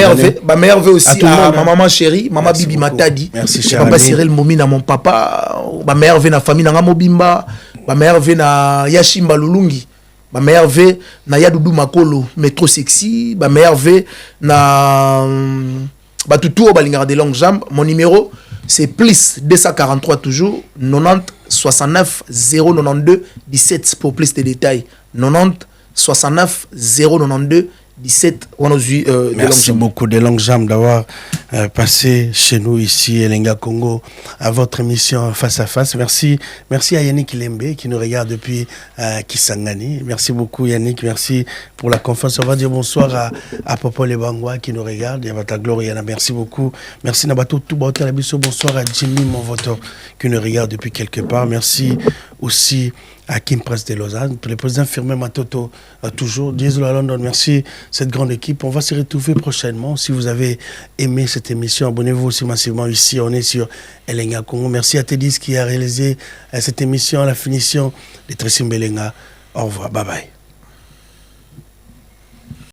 Ma mère veut aussi à ma maman chérie, maman Bibi Matadi. Merci chérie. Papa Cyril Momi na mon papa. Ma mère veut na famille na Mobimba. Ma mère veut na Yashimba Lulungi. Ma mère veut na Yadoudou Makolo, métro sexy. Ma mère veut na Batutu au Balingara des longues jambes. Mon numéro c'est plus 243 toujours 90 69 092 17 pour plus de détails. 90 69 092 17. Merci beaucoup des longues jambes d'avoir passé chez nous ici Elenga Congo à votre émission Face à Face. Merci à Yannick Lembe qui nous regarde depuis Kisangani. Merci beaucoup Yannick, merci pour la confiance. On va dire bonsoir à Popo Lebangwa qui nous regarde. Yabata Gloriana, merci beaucoup. Merci Nabato Toubata Labiso. Bonsoir à Jimmy Monvoto qui nous regarde depuis quelque part. Merci aussi à Kim Prince de Lausanne, pour le président Firmin Matoto, toujours, Diesel à London, merci cette grande équipe. On va se retrouver prochainement. Si vous avez aimé cette émission, abonnez-vous aussi massivement ici. On est sur Elenga Congo. Merci à Tédis qui a réalisé cette émission à la finition de Tracy Mbelenga. Au revoir, bye bye.